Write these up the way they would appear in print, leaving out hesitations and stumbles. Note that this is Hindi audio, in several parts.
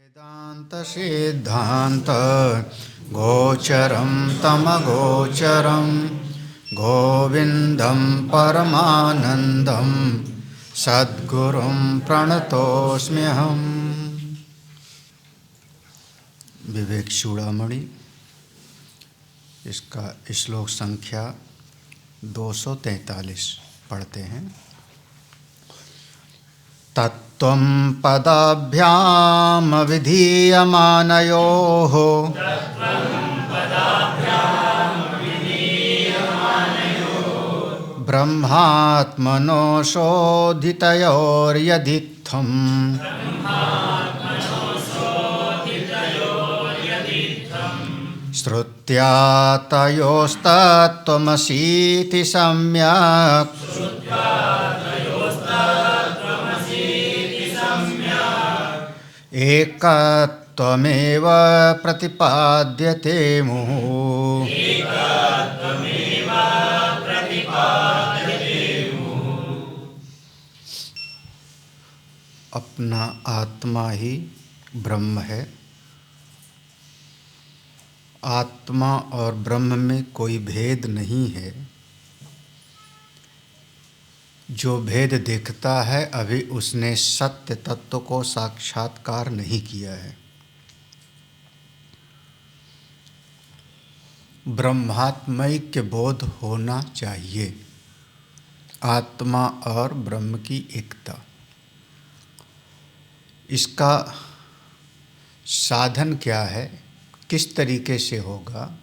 वेदांत सिद्धांत गोचरं तमगोचरं गोविंदं परमानंदं सद्गुरुं प्रणतोस्म्यहम्। विवेक चूड़ामणि, इसका श्लोक संख्या 243 पढ़ते हैं। तत्त्वं पदाभ्याम विधीयमानयोः ब्रह्मात्मनो शोधितयोर्यदित्थम् श्रुत्या तयोस्तत्त्वमसीति सम्यक् एकत्वमेव प्रतिपाद्यते मुहुः। अपना आत्मा ही ब्रह्म है। आत्मा और ब्रह्म में कोई भेद नहीं है। जो भेद देखता है अभी उसने सत्य तत्व को साक्षात्कार नहीं किया है। ब्रह्मात्मैक्य बोध होना चाहिए। आत्मा और ब्रह्म की एकता, इसका साधन क्या है, किस तरीके से होगा?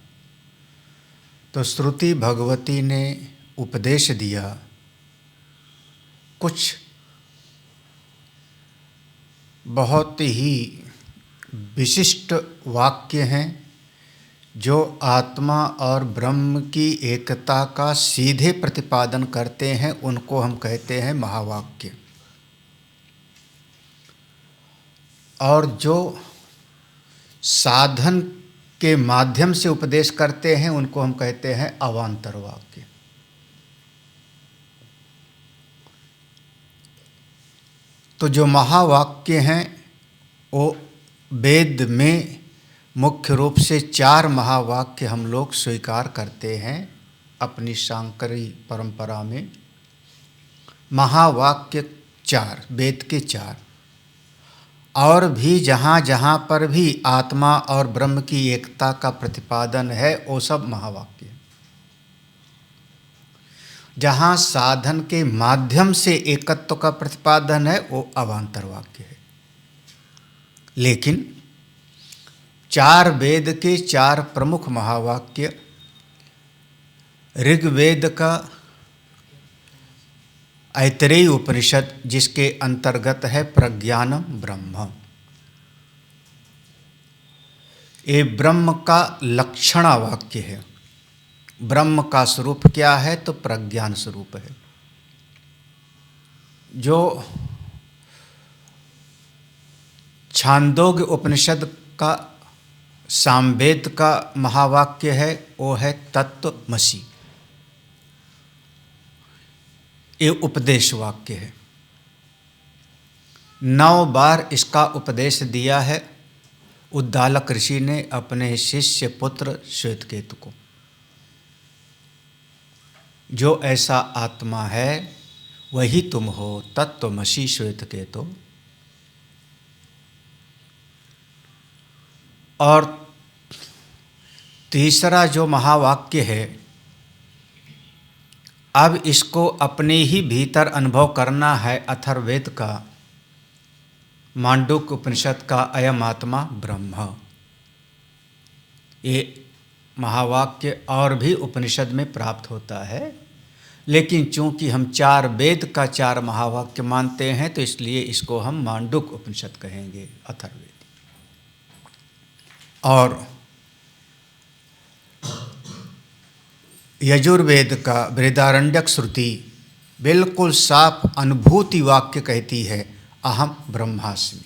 तो श्रुति भगवती ने उपदेश दिया। कुछ बहुत ही विशिष्ट वाक्य हैं जो आत्मा और ब्रह्म की एकता का सीधे प्रतिपादन करते हैं। उनको हम कहते हैं महावाक्य। और जो साधन के माध्यम से उपदेश करते हैं उनको हम कहते हैं अवान्तर वाक्य। तो जो महावाक्य हैं वो वेद में मुख्य रूप से 4 महावाक्य हम लोग स्वीकार करते हैं। अपनी शांकरी परंपरा में महावाक्य 4, वेद के 4। और भी जहाँ जहाँ पर भी आत्मा और ब्रह्म की एकता का प्रतिपादन है वो सब महावाक्य। जहाँ साधन के माध्यम से एकत्व का प्रतिपादन है वो अवान्तर वाक्य है। लेकिन 4 वेद के 4 प्रमुख महावाक्य, ऋग्वेद का ऐतरेय उपनिषद जिसके अंतर्गत है प्रज्ञानम ब्रह्म, ये ब्रह्म का लक्षणा वाक्य है। ब्रह्म का स्वरूप क्या है? तो प्रज्ञान स्वरूप है। जो छांदोग्य उपनिषद का सामवेद का महावाक्य है वो है तत्त्वमसि। ये उपदेश वाक्य है। 9 बार इसका उपदेश दिया है उद्दालक ऋषि ने अपने शिष्य पुत्र श्वेतकेतु को। जो ऐसा आत्मा है वही तुम हो, तत्त्वमसि श्वेतकेतु। और तीसरा जो महावाक्य है, अब इसको अपने ही भीतर अनुभव करना है। अथर्ववेद का मांडूक्य उपनिषद का अयम आत्मा ब्रह्म, ये महावाक्य और भी उपनिषद में प्राप्त होता है। लेकिन चूंकि हम 4 वेद का 4 महावाक्य मानते हैं तो इसलिए इसको हम मांडूक्य उपनिषद कहेंगे, अथर्ववेद। और यजुर्वेद का बृहदारण्यक श्रुति बिल्कुल साफ अनुभूति वाक्य कहती है, अहम ब्रह्मास्मि।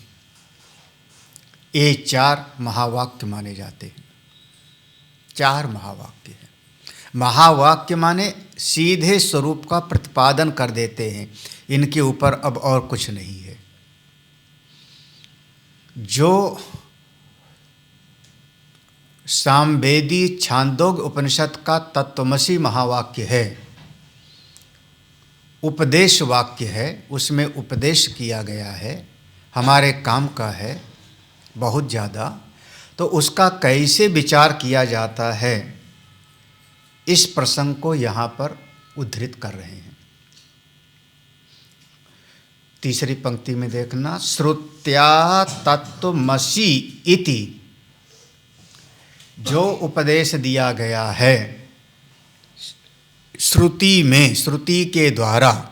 ये 4 महावाक्य माने जाते हैं। 4 महावाक्य हैं। महावाक्य माने सीधे स्वरूप का प्रतिपादन कर देते हैं। इनके ऊपर अब और कुछ नहीं है। जो सामवेदी छांदोग्य उपनिषद का तत्वमसी महावाक्य है, उपदेश वाक्य है, उसमें उपदेश किया गया है, हमारे काम का है बहुत ज़्यादा, तो उसका कैसे विचार किया जाता है, इस प्रसंग को यहाँ पर उद्धृत कर रहे हैं। तीसरी पंक्ति में देखना, श्रुत्या तत्वमसि इति, जो उपदेश दिया गया है श्रुति में, श्रुति के द्वारा,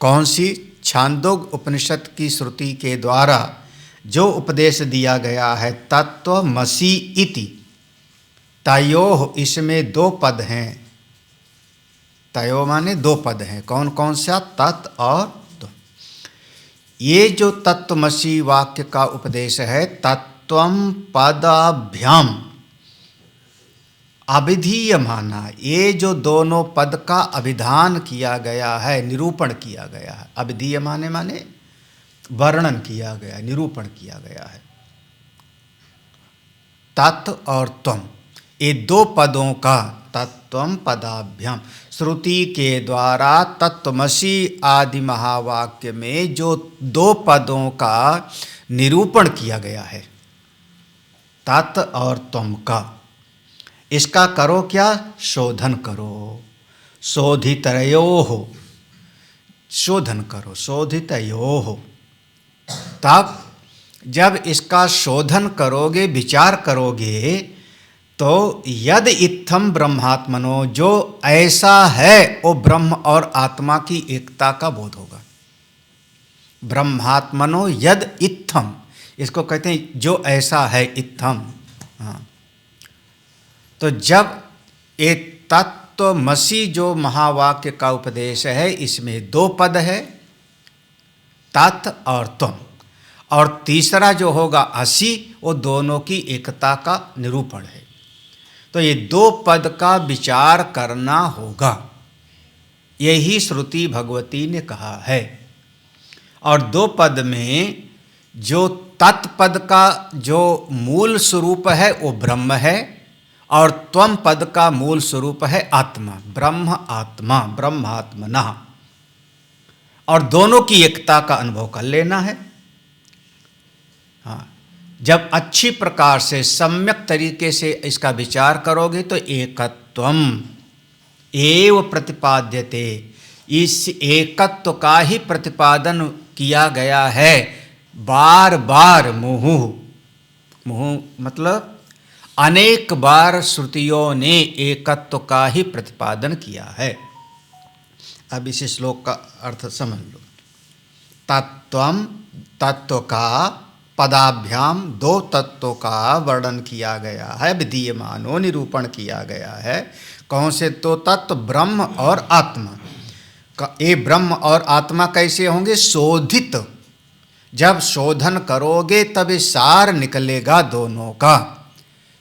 कौन सी? छांदोग्य उपनिषद की श्रुति के द्वारा जो उपदेश दिया गया है, तत्वमसि इति। तयोः, इसमें दो पद हैं। तयो माने दो पद हैं। कौन कौन सा? तत् और त्व। ये जो तत्वमसि वाक्य का उपदेश है, तत्वम पदाभ्याम अभिधीयमाना, ये जो दोनों पद का अभिधान किया गया है, निरूपण किया गया है। अभिधीयमाने माने वर्णन किया गया, निरूपण किया गया है। तत् और त्वम, ये दो पदों का, तत्वम पदाभ्याम, श्रुति के द्वारा तत्वमसि आदि महावाक्य में जो दो पदों का निरूपण किया गया है, तत् और त्वम का, इसका करो क्या? शोधन करो। शोधितयोः, शोधन करो, शोधितयोः। तब जब इसका शोधन करोगे, विचार करोगे, तो यद इत्थम ब्रह्मात्मनो, जो ऐसा है वो ब्रह्म और आत्मा की एकता का बोध होगा। ब्रह्मात्मनो यद इत्थम, इसको कहते हैं जो ऐसा है, इत्थम। हाँ, तो जब एक तत्वमसि जो महावाक्य का उपदेश है, इसमें दो पद है, तत् और त्वम, और तीसरा जो होगा असि, वो दोनों की एकता का निरूपण है। तो ये दो पद का विचार करना होगा, यही श्रुति भगवती ने कहा है। और दो पद में जो तत्पद का जो मूल स्वरूप है वो ब्रह्म है, और त्वम पद का मूल स्वरूप है आत्मा, ब्रह्म आत्मा, ब्रह्मात्मना, और दोनों की एकता का अनुभव कर लेना है। हाँ, जब अच्छी प्रकार से सम्यक तरीके से इसका विचार करोगे तो एकत्वम एव प्रतिपाद्यते, इस एकत्व का ही प्रतिपादन किया गया है बार बार। मुहुः, मुहुः मतलब अनेक बार श्रुतियों ने एकत्व का ही प्रतिपादन किया है। अब इस श्लोक का अर्थ समझ लो। तत्वम, तत्व का, पदाभ्याम, दो तत्वों का वर्णन किया गया है, विधीयमानो, निरूपण किया गया है। कौन से दो तत्व? ब्रह्म और आत्मा। ये ब्रह्म और आत्मा कैसे होंगे? शोधित। जब शोधन करोगे तब सार निकलेगा दोनों का।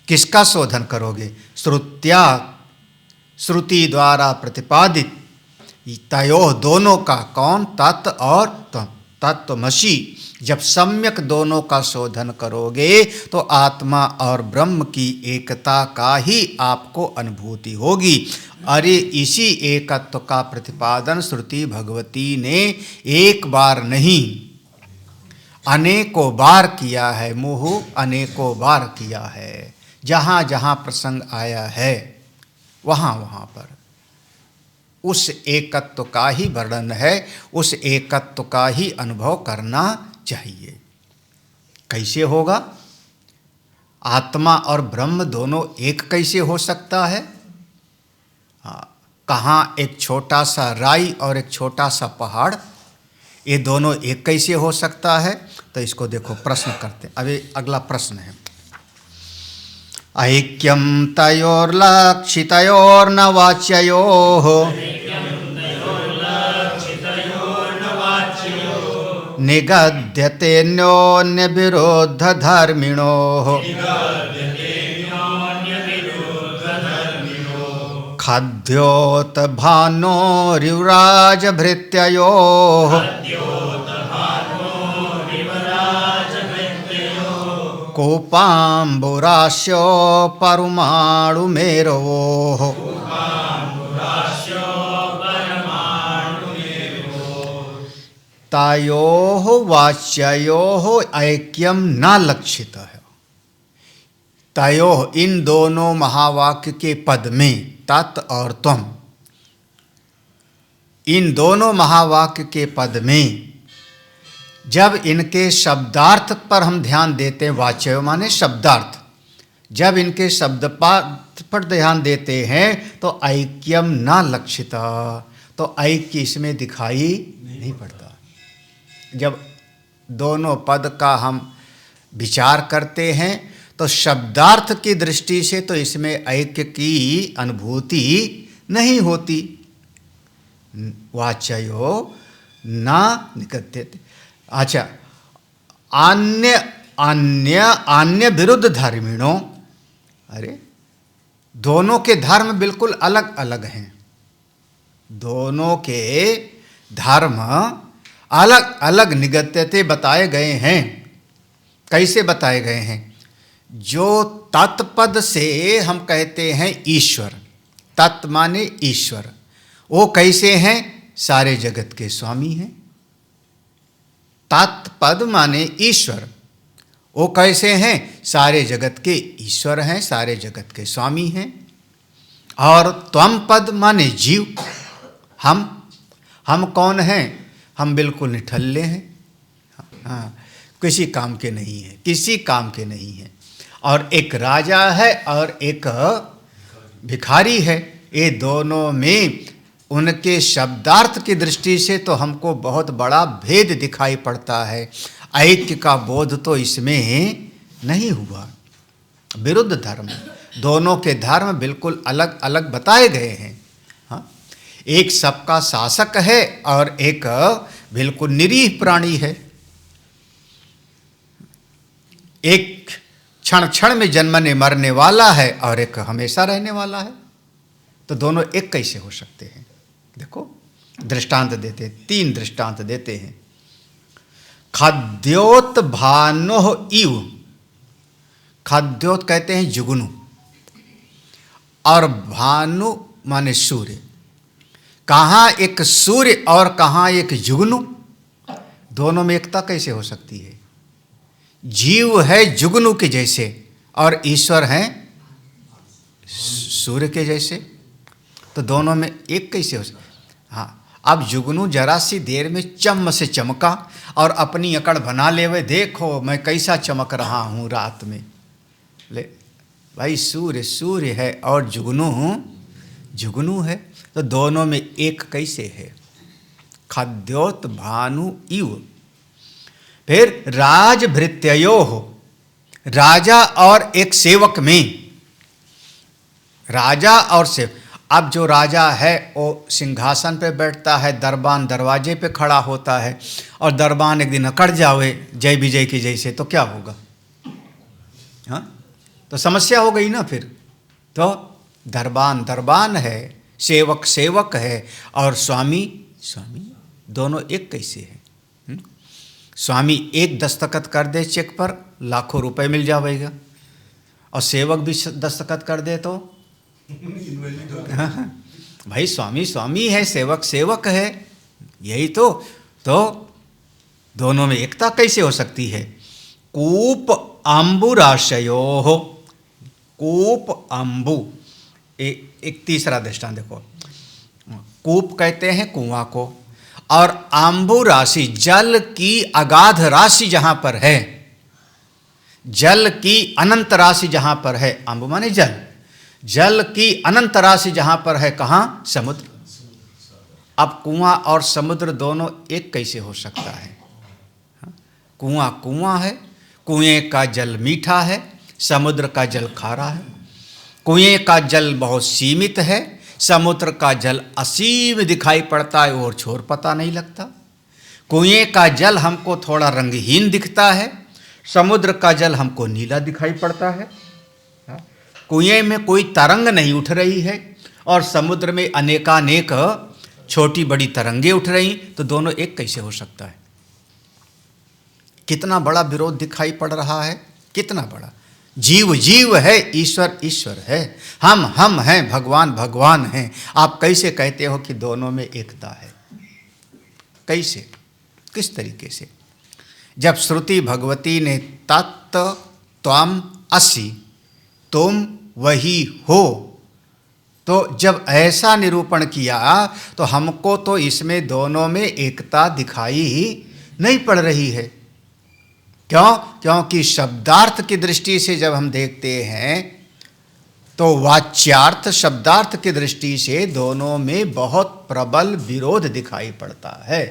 किसका शोधन करोगे? श्रुत्या, श्रुति द्वारा प्रतिपादित, तयोः, दोनों का। कौन? तत् और त्वम, तत्वमसि। जब सम्यक दोनों का शोधन करोगे तो आत्मा और ब्रह्म की एकता का ही आपको अनुभूति होगी। अरे इसी एकत्व का प्रतिपादन श्रुति भगवती ने एक बार नहीं, अनेकों बार किया है। मुहुः, अनेकों बार किया है। जहाँ जहाँ प्रसंग आया है वहाँ वहाँ पर उस एकत्व का ही वर्णन है, उस एकत्व का ही अनुभव करना चाहिए। कैसे होगा? आत्मा और ब्रह्म दोनों एक कैसे हो सकता है? हाँ, कहाँ एक छोटा सा राई और एक छोटा सा पहाड़, ये दोनों एक कैसे हो सकता है? तो इसको देखो, प्रश्न करते। अभी अगला प्रश्न है, ऐक्यं तयोर्लक्षितयोर्न वाच्ययोः निगद्यतेऽन्योन्यविरोधधर्मिणोः खाद्योत भानोरिव्राजभृत्ययोः कोपाम्बुरास्यो परमाणुमेरवोः तयोः वाच्ययोः ऐक्यम न लक्षितः। तयोः इन दोनों महावाक्य के पद में तत् और त्वम, इन दोनों महावाक्य के पद में जब इनके शब्दार्थ पर हम ध्यान देते हैं, वाच्य माने शब्दार्थ, जब इनके शब्दार्थ पर ध्यान देते हैं तो ऐक्यम न लक्षित, तो ऐक्य इसमें दिखाई नहीं पड़ता। जब दोनों पद का हम विचार करते हैं तो शब्दार्थ की दृष्टि से तो इसमें ऐक्य की अनुभूति नहीं होती। वाच्यो न निकत्यते। अच्छा, अन्य अन्य अन्य विरुद्ध धर्मिणों, अरे दोनों के धर्म बिल्कुल अलग अलग हैं, दोनों के धर्म अलग अलग निगत्यते बताए गए हैं। कैसे बताए गए हैं? जो तत्पद से हम कहते हैं ईश्वर, तत् माने ईश्वर, वो कैसे हैं? सारे जगत के स्वामी हैं। तत्पद माने ईश्वर, वो कैसे हैं? सारे जगत के ईश्वर हैं, सारे जगत के स्वामी हैं। और त्वम पद माने जीव, हम कौन हैं? हम बिल्कुल निठल्ले हैं, हाँ, किसी काम के नहीं हैं, किसी काम के नहीं हैं। और एक राजा है और एक भिखारी है। ये दोनों में उनके शब्दार्थ की दृष्टि से तो हमको बहुत बड़ा भेद दिखाई पड़ता है। ऐक्य का बोध तो इसमें नहीं हुआ। विरुद्ध धर्म, दोनों के धर्म बिल्कुल अलग अलग बताए गए हैं। हाँ, एक सबका शासक है और एक बिल्कुल निरीह प्राणी है। एक क्षण क्षण में जन्मने मरने वाला है और एक हमेशा रहने वाला है। तो दोनों एक कैसे हो सकते हैं? देखो दृष्टांत देते हैं, 3 दृष्टांत देते हैं। खाद्योत भानोह इव, खाद्योत कहते हैं जुगनू, और भानु माने सूर्य। कहाँ एक सूर्य और कहाँ एक जुगनू? दोनों में एकता कैसे हो सकती है? जीव है जुगनू के जैसे और ईश्वर हैं सूर्य के जैसे, तो दोनों में एक कैसे हो सकता? हाँ, अब जुगनू जरा सी देर में चम से चमका और अपनी अकड़ बना ले, वे देखो मैं कैसा चमक रहा हूँ रात में। ले भाई, सूर्य सूर्य है और जुगनू जुगनू है, तो दोनों में एक कैसे है? खाद्योत भानु इव। फिर राजभृत्यो हो, राजा और एक सेवक में, राजा और सेवक। अब जो राजा है वो सिंहासन पे बैठता है, दरबान दरवाजे पे खड़ा होता है, और दरबान एक दिन अकड़ जावे जय विजय की जैसे, तो क्या होगा? हाँ, तो समस्या हो गई ना। फिर तो दरबान दरबान है, सेवक सेवक है, और स्वामी स्वामी, दोनों एक कैसे है? स्वामी एक दस्तखत कर दे चेक पर लाखों रुपए मिल जाएगा, और सेवक भी दस्तखत कर दे तो भाई स्वामी स्वामी है, सेवक सेवक है, यही तो दोनों में एकता कैसे हो सकती है? कूप अम्बुराशयो हो, कूप अम्बु। एक तीसरा दृष्टांत देखो, कूप कहते हैं कुआं को, और आंबु राशि जल की अगाध राशि जहां पर है, जल की अनंत राशि जहां पर है, आंबु माने जल, जल की अनंत राशि जहां पर है, कहां? समुद्र। अब कुआं और समुद्र दोनों एक कैसे हो सकता है? कुआं कुआं है, कुएं का जल मीठा है, समुद्र का जल खारा है। कुएं का जल बहुत सीमित है, समुद्र का जल असीम दिखाई पड़ता है और छोर पता नहीं लगता। कुएं का जल हमको थोड़ा रंगहीन दिखता है, समुद्र का जल हमको नीला दिखाई पड़ता है। कुएं में कोई तरंग नहीं उठ रही है और समुद्र में अनेकानेक छोटी बड़ी तरंगे उठ रही, तो दोनों एक कैसे हो सकता है? कितना बड़ा विरोध दिखाई पड़ रहा है। कितना बड़ा। जीव जीव है, ईश्वर ईश्वर है, हम हैं, भगवान भगवान हैं। आप कैसे कहते हो कि दोनों में एकता है? कैसे, किस तरीके से? जब श्रुति भगवती ने तत् त्वम असि, तुम वही हो, तो जब ऐसा निरूपण किया तो हमको तो इसमें दोनों में एकता दिखाई ही नहीं पड़ रही है। क्यों? क्योंकि शब्दार्थ की दृष्टि से जब हम देखते हैं तो वाच्यार्थ शब्दार्थ की दृष्टि से दोनों में बहुत प्रबल विरोध दिखाई पड़ता है।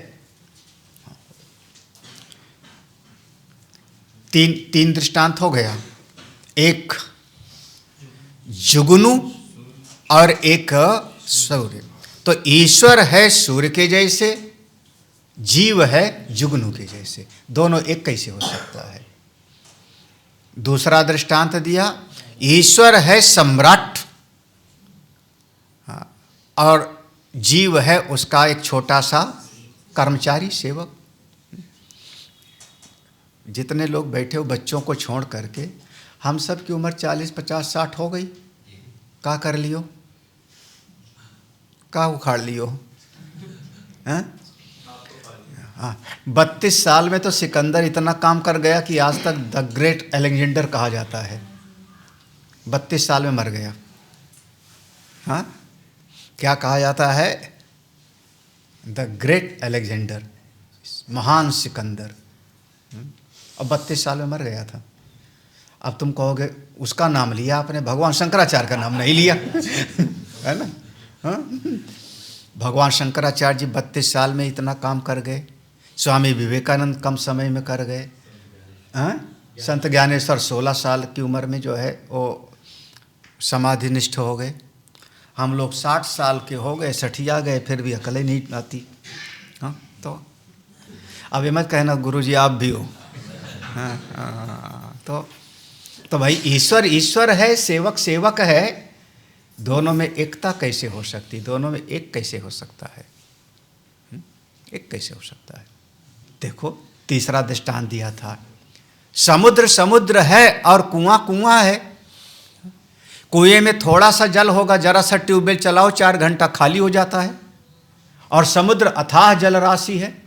तीन दृष्टांत हो गया, एक जुगनू और एक सूर्य। तो ईश्वर है सूर्य के जैसे, जीव है जुगनू के जैसे, दोनों एक कैसे हो सकता है? दूसरा दृष्टांत दिया, ईश्वर है सम्राट और जीव है उसका एक छोटा सा कर्मचारी सेवक। जितने लोग बैठे हो बच्चों को छोड़ करके, हम सब की उम्र 40, 50, 60 हो गई। का कर लियो, का उखाड़ लियो? हाँ, 32 साल में तो सिकंदर इतना काम कर गया कि आज तक द ग्रेट अलेक्जेंडर कहा जाता है। 32 साल में मर गया। हाँ, क्या कहा जाता है? द ग्रेट अलेक्जेंडर, महान सिकंदर। अब 32 साल में मर गया था। अब तुम कहोगे उसका नाम लिया आपने, भगवान शंकराचार्य का नाम नहीं लिया है ना? हाँ? भगवान शंकराचार्य जी 32 साल में इतना काम कर गए। स्वामी विवेकानंद कम समय में कर गए। हाँ? संत ज्ञानेश्वर 16 साल की उम्र में जो है वो समाधिनिष्ठ हो गए। हम लोग 60 साल के हो गए, सठिया गए, फिर भी अकल ही नहीं आती। हाँ, तो अब ये मत कहना गुरुजी आप भी हो। हाँ, तो भाई ईश्वर ईश्वर है, सेवक सेवक है, दोनों में एकता कैसे हो सकती? दोनों में एक कैसे हो सकता है? एक कैसे हो सकता है? देखो तीसरा दृष्टांत दिया था, समुद्र समुद्र है और कुआं कुआं है। कुएं में थोड़ा सा जल होगा, जरा सा ट्यूबवेल चलाओ 4 घंटा खाली हो जाता है, और समुद्र अथाह जल राशि है।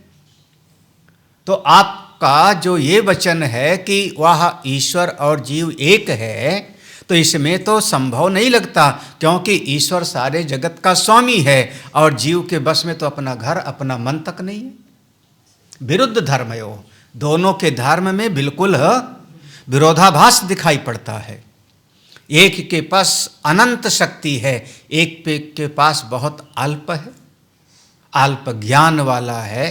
तो आपका जो ये वचन है कि वह ईश्वर और जीव एक है, तो इसमें तो संभव नहीं लगता, क्योंकि ईश्वर सारे जगत का स्वामी है और जीव के बस में तो अपना घर अपना मन तक नहीं है। विरुद्ध धर्म है वो, दोनों के धर्म में बिल्कुल विरोधाभास दिखाई पड़ता है। एक के पास अनंत शक्ति है, एक के पास बहुत अल्प है, अल्प ज्ञान वाला है,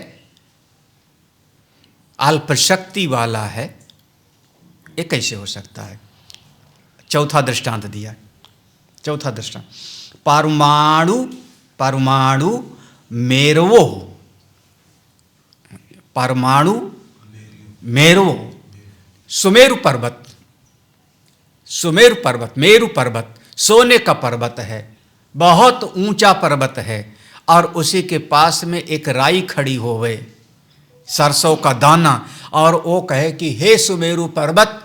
अल्प शक्ति वाला है। ये कैसे हो सकता है? चौथा दृष्टांत दिया, चौथा दृष्टांत, परमाणु परमाणु मेरवो, परमाणु मेरवो, सुमेरु पर्वत, सुमेरु पर्वत, मेरु पर्वत सोने का पर्वत है, बहुत ऊंचा पर्वत है, और उसी के पास में एक राई खड़ी होवे, सरसों का दाना, और वो कहे कि हे सुमेरु पर्वत,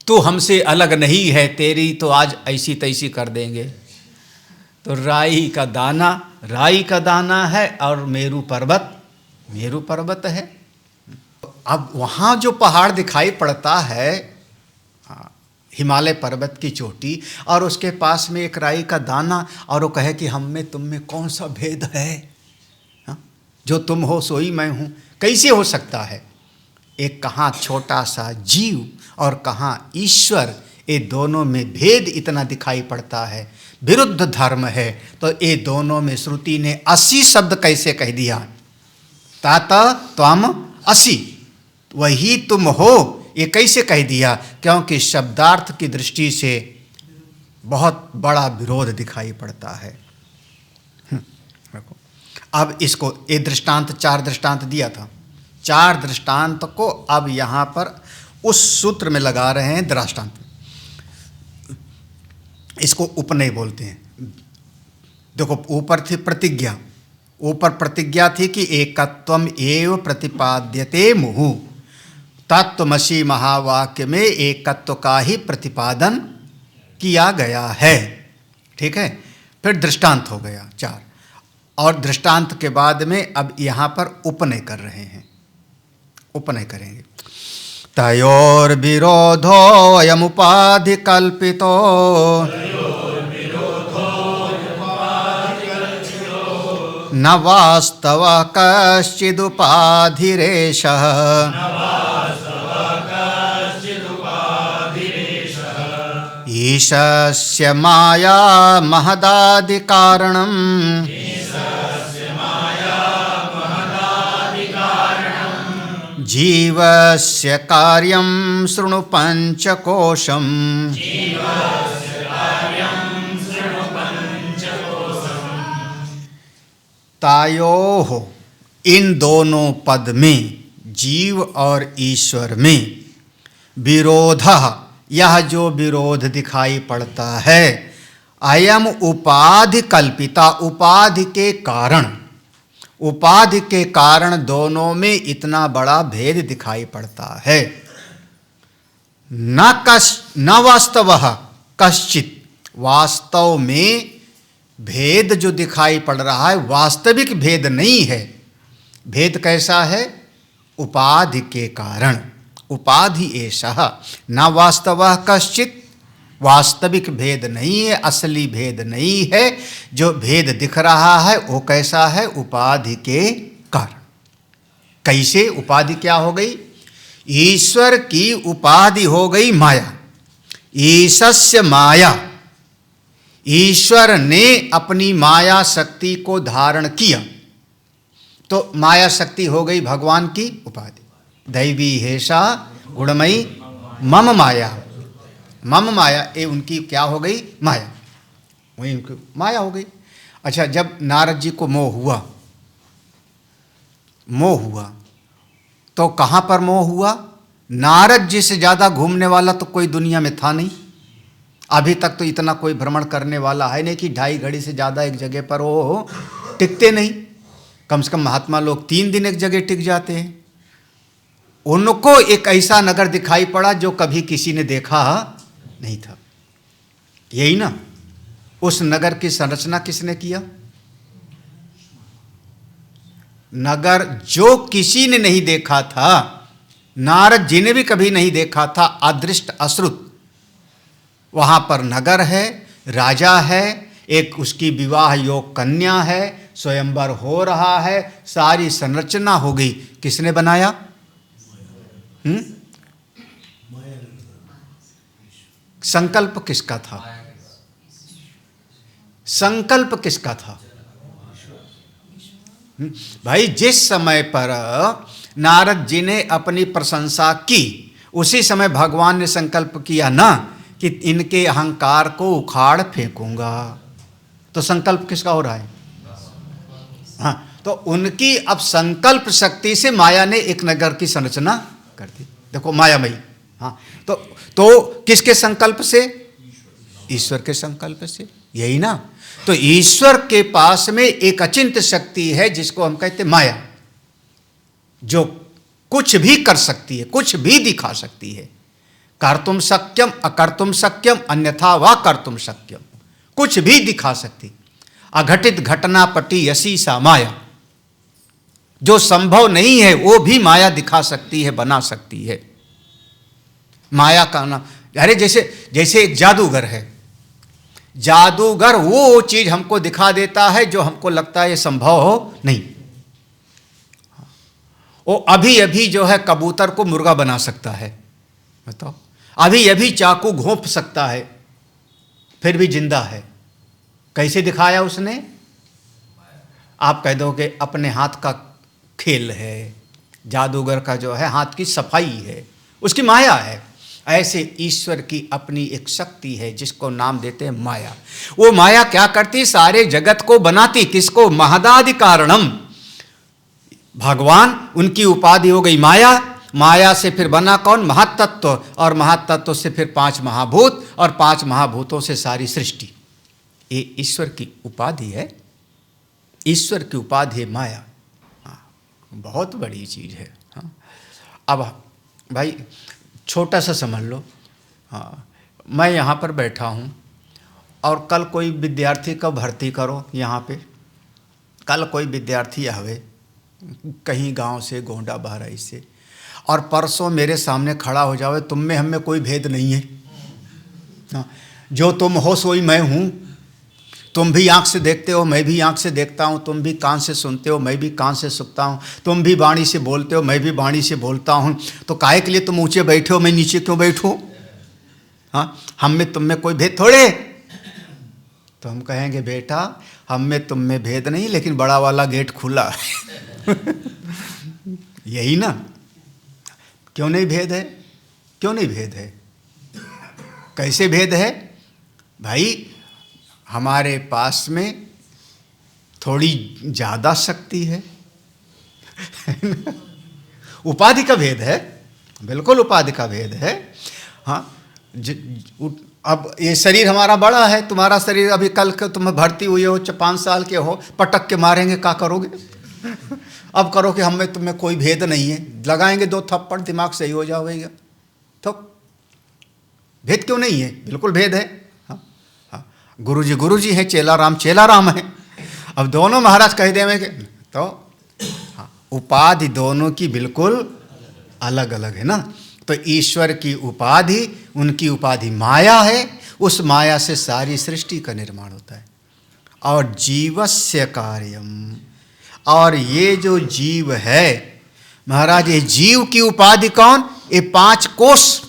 तू हमसे अलग नहीं है, तेरी तो आज ऐसी तैसी कर देंगे। तो राई का दाना है और मेरु पर्वत है। अब वहाँ जो पहाड़ दिखाई पड़ता है, हिमालय पर्वत की चोटी, और उसके पास में एक राई का दाना, और वो कहे कि हम में तुम में कौन सा भेद है? जो तुम हो सोई मैं हूँ। कैसे हो सकता है? एक कहाँ छोटा सा जीव और कहाँ ईश्वर, ये दोनों में भेद इतना दिखाई पड़ता है, विरुद्ध धर्म है। तो ये दोनों में श्रुति ने असि शब्द कैसे कह दिया? तात त्वम असि, वही तुम हो, ये कैसे कह दिया? क्योंकि शब्दार्थ की दृष्टि से बहुत बड़ा विरोध दिखाई पड़ता है। अब इसको ये दृष्टांत, 4 दृष्टांत दिया था, 4 दृष्टांत को अब यहाँ पर उस सूत्र में लगा रहे हैं दृष्टांत। इसको उपनय बोलते हैं। देखो ऊपर थी प्रतिज्ञा, ऊपर प्रतिज्ञा थी कि एकत्वम एव प्रतिपाद्यते मुहु, तत्वमसि महावाक्य में एकत्व का ही प्रतिपादन किया गया है। ठीक है, फिर दृष्टांत हो गया 4, और दृष्टांत के बाद में अब यहाँ पर उपनय कर रहे हैं, उपनय करेंगे। तयोर्विरोधो अयमुपाधि कल्पितो न वास्तव कश्चिदुपाधिरेशः ईशस्य माया महदादि कारणम् जीवस्य कार्यं शृणु पंचकोशम्। तायोः, इन दोनों पद में, जीव और ईश्वर में, विरोध, यह जो विरोध दिखाई पड़ता है, अयम उपाधि कल्पिता, उपाधि के कारण, उपाधि के कारण दोनों में इतना बड़ा भेद दिखाई पड़ता है। न वास्तवः कश्चित, वास्तव में भेद जो दिखाई पड़ रहा है वास्तविक भेद नहीं है। भेद कैसा है? उपाधि के कारण, उपाधि एषः, न वास्तवः कश्चित, वास्तविक भेद नहीं है, असली भेद नहीं है। जो भेद दिख रहा है वो कैसा है? उपाधि के कारण। कैसे उपाधि क्या हो गई? ईश्वर की उपाधि हो गई माया, ईशस्य माया, ईश्वर ने अपनी माया शक्ति को धारण किया तो माया शक्ति हो गई भगवान की उपाधि। दैवी हेषा गुणमयी मम माया, मम माया, ये उनकी क्या हो गई? माया, वही उनकी माया हो गई। अच्छा, जब नारद जी को मोह हुआ, मोह हुआ तो कहाँ पर मोह हुआ? नारद जी से ज़्यादा घूमने वाला तो कोई दुनिया में था नहीं। अभी तक तो इतना कोई भ्रमण करने वाला है नहीं कि 2.5 घड़ी से ज़्यादा एक जगह पर वो टिकते नहीं। कम से कम महात्मा लोग 3 दिन एक जगह टिक जाते हैं। उनको एक ऐसा नगर दिखाई पड़ा जो कभी किसी ने देखा नहीं था। यही ना, उस नगर की संरचना किसने किया? नगर जो किसी ने नहीं देखा था, नारद जी ने भी कभी नहीं देखा था, अदृष्ट अश्रुत, वहां पर नगर है, राजा है, एक उसकी विवाह योग कन्या है, स्वयंवर हो रहा है, सारी संरचना हो गई। किसने बनाया? संकल्प किसका था? संकल्प किसका था? भाई, जिस समय पर नारद जी ने अपनी प्रशंसा की उसी समय भगवान ने संकल्प किया ना कि इनके अहंकार को उखाड़ फेंकूंगा। तो संकल्प किसका हो रहा है? हाँ, तो उनकी अब संकल्प शक्ति से माया ने एक नगर की संरचना कर दी। देखो, मायामयी। हाँ, तो किसके संकल्प से? ईश्वर के संकल्प से। यही ना, तो ईश्वर के पास में एक अचिंत शक्ति है जिसको हम कहते माया, जो कुछ भी कर सकती है, कुछ भी दिखा सकती है। कर्तुम शक्यम अकर्तुम शक्यम अन्यथा वा कर्तुम शक्यम, कुछ भी दिखा सकती। अघटित घटना पटी यसी सा माया, जो संभव नहीं है वो भी माया दिखा सकती है, बना सकती है। माया का नाम, अरे जैसे एक जादूगर है, जादूगर वो चीज हमको दिखा देता है जो हमको लगता है ये संभव हो नहीं। वो अभी अभी जो है कबूतर को मुर्गा बना सकता है, बताओ। अभी अभी चाकू घोंप सकता है, फिर भी जिंदा है। कैसे दिखाया उसने? आप कह दोगे अपने हाथ का खेल है, जादूगर का जो है हाथ की सफाई है, उसकी माया है। ऐसे ईश्वर की अपनी एक शक्ति है जिसको नाम देते हैं माया। वो माया क्या करती? सारे जगत को बनाती। किसको? महदादि कारणम, भगवान, उनकी उपाधि हो गई माया। माया से फिर बना कौन? महातत्व, और महातत्व से फिर 5 महाभूत, और 5 महाभूतों से सारी सृष्टि। ये ईश्वर की उपाधि है, ईश्वर की उपाधि है माया। हाँ, बहुत बड़ी चीज है। हाँ, अब भाई छोटा सा समझ लो। हाँ, मैं यहाँ पर बैठा हूँ और कल कोई विद्यार्थी का भर्ती करो यहाँ पे। कल कोई विद्यार्थी आवे कहीं गांव से, गोंडा बहराइच से, और परसों मेरे सामने खड़ा हो जावे, तुम में हम में कोई भेद नहीं है। हाँ, जो तुम हो सोई मैं हूँ। तुम भी आँख से देखते हो, मैं भी आँख से देखता हूँ। तुम भी कान से सुनते हो, मैं भी कान से सुनता हूँ। तुम भी वाणी से बोलते हो, मैं भी वाणी से बोलता हूँ। तो काहे के लिए तुम ऊँचे बैठे हो, मैं नीचे क्यों बैठूँ? हाँ, हम में तुम में कोई भेद थोड़े। तो हम कहेंगे बेटा हम में तुम में भेद नहीं, लेकिन बड़ा वाला गेट खुला है। यही ना? क्यों नहीं भेद है? क्यों नहीं भेद है? कैसे भेद है भाई? हमारे पास में थोड़ी ज़्यादा शक्ति है। उपाधि का भेद है, बिल्कुल उपाधि का भेद है। हाँ, अब ये शरीर हमारा बड़ा है, तुम्हारा शरीर अभी कल के तुम भर्ती हुए हो, 5 साल के हो, पटक के मारेंगे, क्या करोगे? अब करो कि हम में तुम्हें कोई भेद नहीं है, लगाएंगे 2 थप्पड़, दिमाग सही हो जाएगा। तो भेद क्यों नहीं है? बिल्कुल भेद है। हाँ, हाँ, गुरु जी हैं, चेला राम है। अब दोनों महाराज कह देंगे कि तो हाँ, उपाधि दोनों की बिल्कुल अलग अलग है ना। तो ईश्वर की उपाधि, उनकी उपाधि माया है, उस माया से सारी सृष्टि का निर्माण होता है। और जीवस्य कार्यम, और ये जो जीव है महाराज, ये जीव की उपाधि कौन? ये 5 कोष।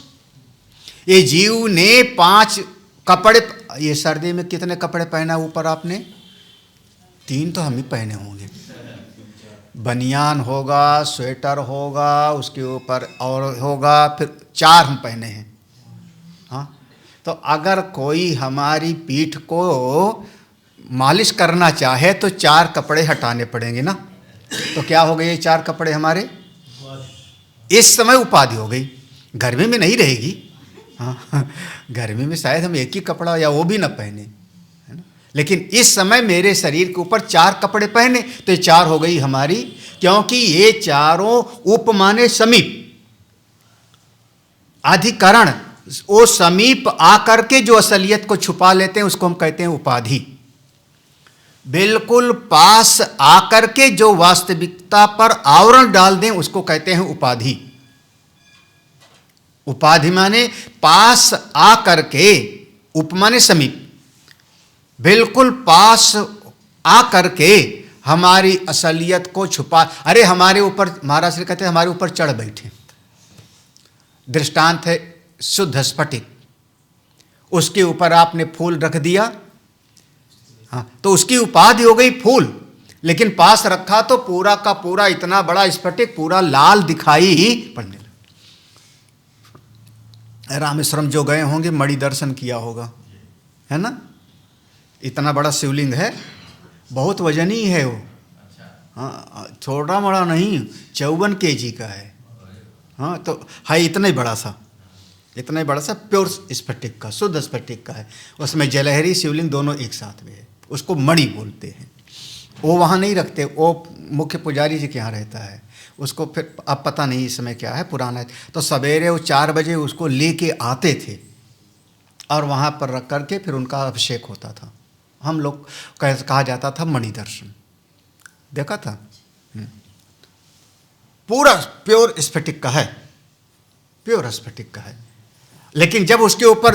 ये जीव ने 5 कपड़े, ये सर्दी में कितने कपड़े पहना ऊपर आपने? 3 तो हम ही पहने होंगे। बनियान होगा, स्वेटर होगा, उसके ऊपर और होगा, फिर 4 हम पहने हैं। हाँ, तो अगर कोई हमारी पीठ को मालिश करना चाहे तो 4 कपड़े हटाने पड़ेंगे ना। तो क्या हो गए ये 4 कपड़े हमारे? इस समय उपाधि हो गई। गर्मी में नहीं रहेगी। हाँ, गर्मी में शायद हम एक ही कपड़ा या वो भी न पहने, है ना। लेकिन इस समय मेरे शरीर के ऊपर 4 कपड़े पहने, तो ये 4 हो गई हमारी, क्योंकि ये चारों उपमाने समीप अधिकरण, वो समीप आकर के जो असलियत को छुपा लेते हैं उसको हम कहते हैं उपाधि। बिल्कुल पास आकर के जो वास्तविकता पर आवरण डाल दें उसको कहते हैं उपाधि। उपाधि माने पास आकर के, उपमाने समीप, बिल्कुल पास आकर के हमारी असलियत को छुपा। अरे हमारे ऊपर, महाराज श्री कहते हैं हमारे ऊपर चढ़ बैठे। दृष्टांत है शुद्ध स्फटिक, उसके ऊपर आपने फूल रख दिया, हाँ, तो उसकी उपाधि हो गई फूल। लेकिन पास रखा तो पूरा का पूरा इतना बड़ा स्फटिक पूरा लाल दिखाई पड़ने लगा। रामेश्वरम जो गए होंगे मणि दर्शन किया होगा, है ना। इतना बड़ा शिवलिंग है, बहुत वजनी है वो। हाँ, छोटा बड़ा नहीं, 54 kg का है। हाँ, तो है इतना ही बड़ा सा, इतना ही बड़ा सा प्योर स्फटिक का, शुद्ध स्फटिक का है। उसमें जलहरी शिवलिंग दोनों एक साथ में है, उसको मणि बोलते हैं। वो वहाँ नहीं रखते, वो मुख्य पुजारी जी के यहाँ रहता है। उसको फिर अब पता नहीं इस समय क्या है, पुराना है। तो सवेरे वो 4 बजे उसको लेके आते थे और वहाँ पर रख करके फिर उनका अभिषेक होता था। हम लोग कहा जाता था मणि दर्शन। देखा था? पूरा प्योर स्फटिक का है, प्योर स्फटिक का है। लेकिन जब उसके ऊपर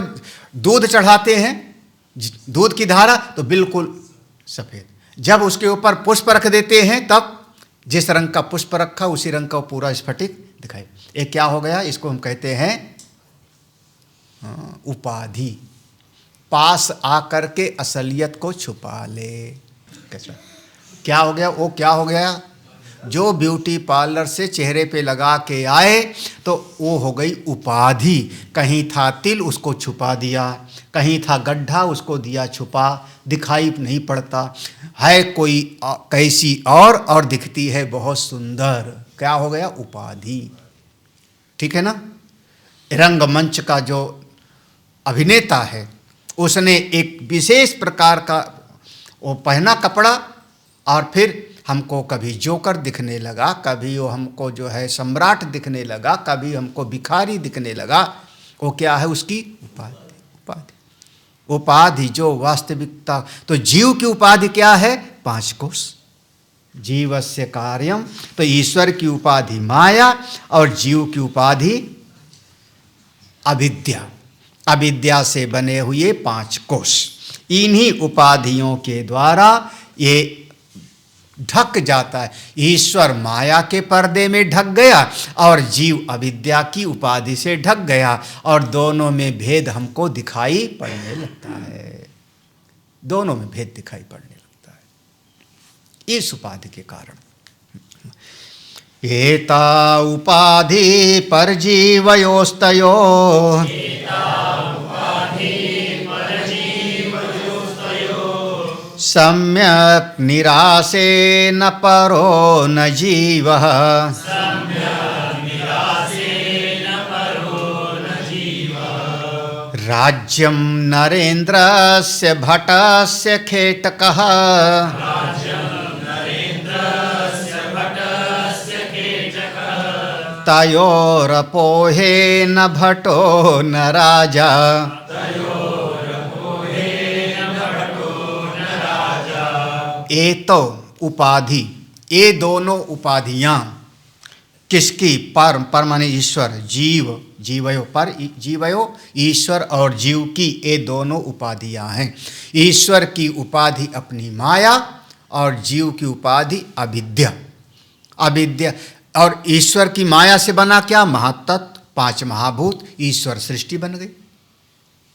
दूध चढ़ाते हैं, दूध की धारा, तो बिल्कुल सफ़ेद। जब उसके ऊपर पुष्प रख देते हैं तब जिस रंग का पुष्प रखा उसी रंग का पूरा स्फटिक दिखाई। ये क्या हो गया? इसको हम कहते हैं उपाधि। पास आकर के असलियत को छुपा ले। कैसा क्या हो गया? वो क्या हो गया? जो ब्यूटी पार्लर से चेहरे पे लगा के आए तो वो हो गई उपाधि। कहीं था तिल, उसको छुपा दिया, कहीं था गड्ढा, उसको दिया छुपा, दिखाई नहीं पड़ता है। कोई कैसी और दिखती है बहुत सुंदर। क्या हो गया? उपाधि। ठीक है ना। रंगमंच का जो अभिनेता है उसने एक विशेष प्रकार का वो पहना कपड़ा और फिर हमको कभी जोकर दिखने लगा, कभी वो हमको जो है सम्राट दिखने लगा, कभी हमको भिखारी दिखने लगा। वो क्या है? उसकी उपाधि। उपाधि उपाधि जो वास्तविकता। तो जीव की उपाधि क्या है? 5 कोश। जीवस्य कार्यम, तो ईश्वर की उपाधि माया और जीव की उपाधि अविद्या। अविद्या से बने हुए 5 कोश। इन्हीं उपाधियों के द्वारा ये ढक जाता है। ईश्वर माया के पर्दे में ढक गया और जीव अविद्या की उपाधि से ढक गया, और दोनों में भेद हमको दिखाई पड़ने लगता है। दोनों में भेद दिखाई पड़ने लगता है इस उपाधि के कारण। एता उपाधि परजीवयोस्तयो सम्यक निरासे न परो न जीवः राज्यं नरेन्द्रस्य भटस्य खेटकः तयोरपोहे न भटो न राजा। ये तो उपाधि, ये दोनों उपाधियां किसकी? पर माने ईश्वर, जीव, जीवयो पर, जीवयो ईश्वर और जीव की ये दोनों उपाधियां हैं। ईश्वर की उपाधि अपनी माया और जीव की उपाधि अविद्या। अविद्या और ईश्वर की माया से बना क्या? महातत्व, 5 महाभूत, ईश्वर सृष्टि बन गई।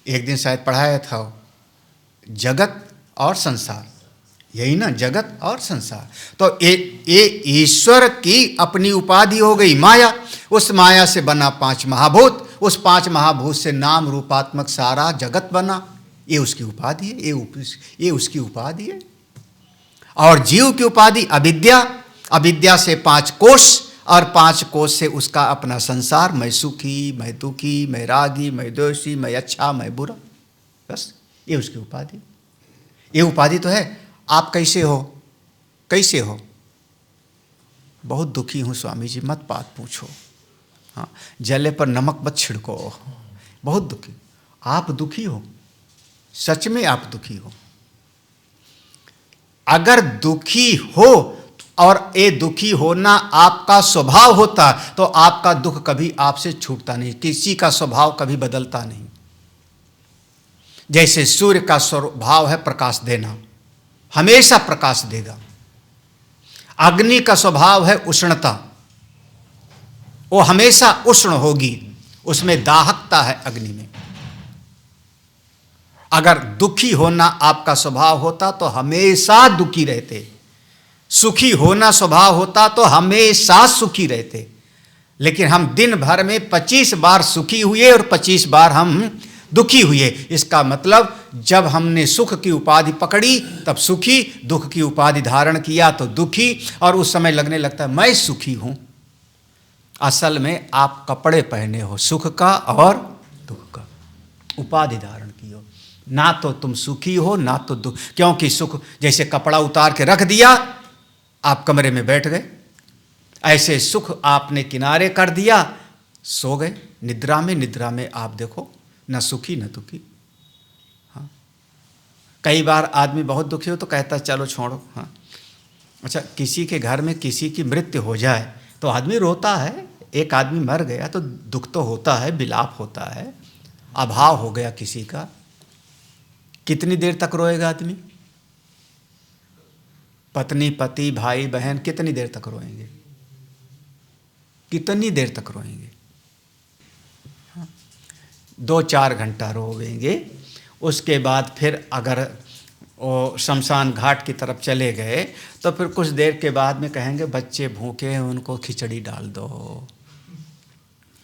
एक दिन शायद पढ़ाया था, जगत और संसार, यही ना, जगत और संसार। तो ये ईश्वर की अपनी उपाधि हो गई माया। उस माया से बना 5 महाभूत, उस 5 महाभूत से नाम रूपात्मक सारा जगत बना। ये उसकी उपाधि है, ये उसकी उपाधि है। और जीव की उपाधि अविद्या। अविद्या से 5 कोश, और 5 कोश से उसका अपना संसार। मैं सुखी, मैं दुखी, मैं रागी, मैं दोषी, मैं अच्छा, मैं बुरा। बस ये उसकी उपाधि। ये उपाधि तो है। आप कैसे हो? कैसे हो? बहुत दुखी हूँ स्वामी जी, मत बात पूछो। हाँ, जले पर नमक मत छिड़को। बहुत दुखी। आप दुखी हो? सच में आप दुखी हो? अगर दुखी हो और ये दुखी होना आपका स्वभाव होता तो आपका दुख कभी आपसे छूटता नहीं। किसी का स्वभाव कभी बदलता नहीं। जैसे सूर्य का स्वभाव है प्रकाश देना, हमेशा प्रकाश देगा। अग्नि का स्वभाव है उष्णता, वो हमेशा उष्ण होगी, उसमें दाहकता है अग्नि में। अगर दुखी होना आपका स्वभाव होता तो हमेशा दुखी रहते। सुखी होना स्वभाव होता तो हमेशा सुखी रहते। लेकिन हम दिन भर में 25 बार सुखी हुए और 25 बार हम दुखी हुए। इसका मतलब जब हमने सुख की उपाधि पकड़ी तब सुखी, दुख की उपाधि धारण किया तो दुखी, और उस समय लगने लगता है मैं सुखी हूं। असल में आप कपड़े पहने हो सुख का और दुख का, उपाधि धारण की हो। ना तो तुम सुखी हो ना तो दुख, क्योंकि सुख जैसे कपड़ा उतार के रख दिया, आप कमरे में बैठ गए, ऐसे सुख आपने किनारे कर दिया, सो गए निद्रा में। निद्रा में आप देखो न सुखी न दुखी। हाँ, कई बार आदमी बहुत दुखी हो तो कहता है चलो छोड़ो। हाँ, अच्छा, किसी के घर में किसी की मृत्यु हो जाए तो आदमी रोता है। एक आदमी मर गया तो दुख तो होता है, विलाप होता है। अभाव हो गया किसी का, कितनी देर तक रोएगा आदमी? पत्नी, पति, भाई, बहन कितनी देर तक रोएंगे? कितनी देर तक रोएंगे? 2-4 घंटा रोएंगे। उसके बाद फिर अगर वो शमशान घाट की तरफ चले गए तो फिर कुछ देर के बाद में कहेंगे बच्चे भूखे हैं, उनको खिचड़ी डाल दो।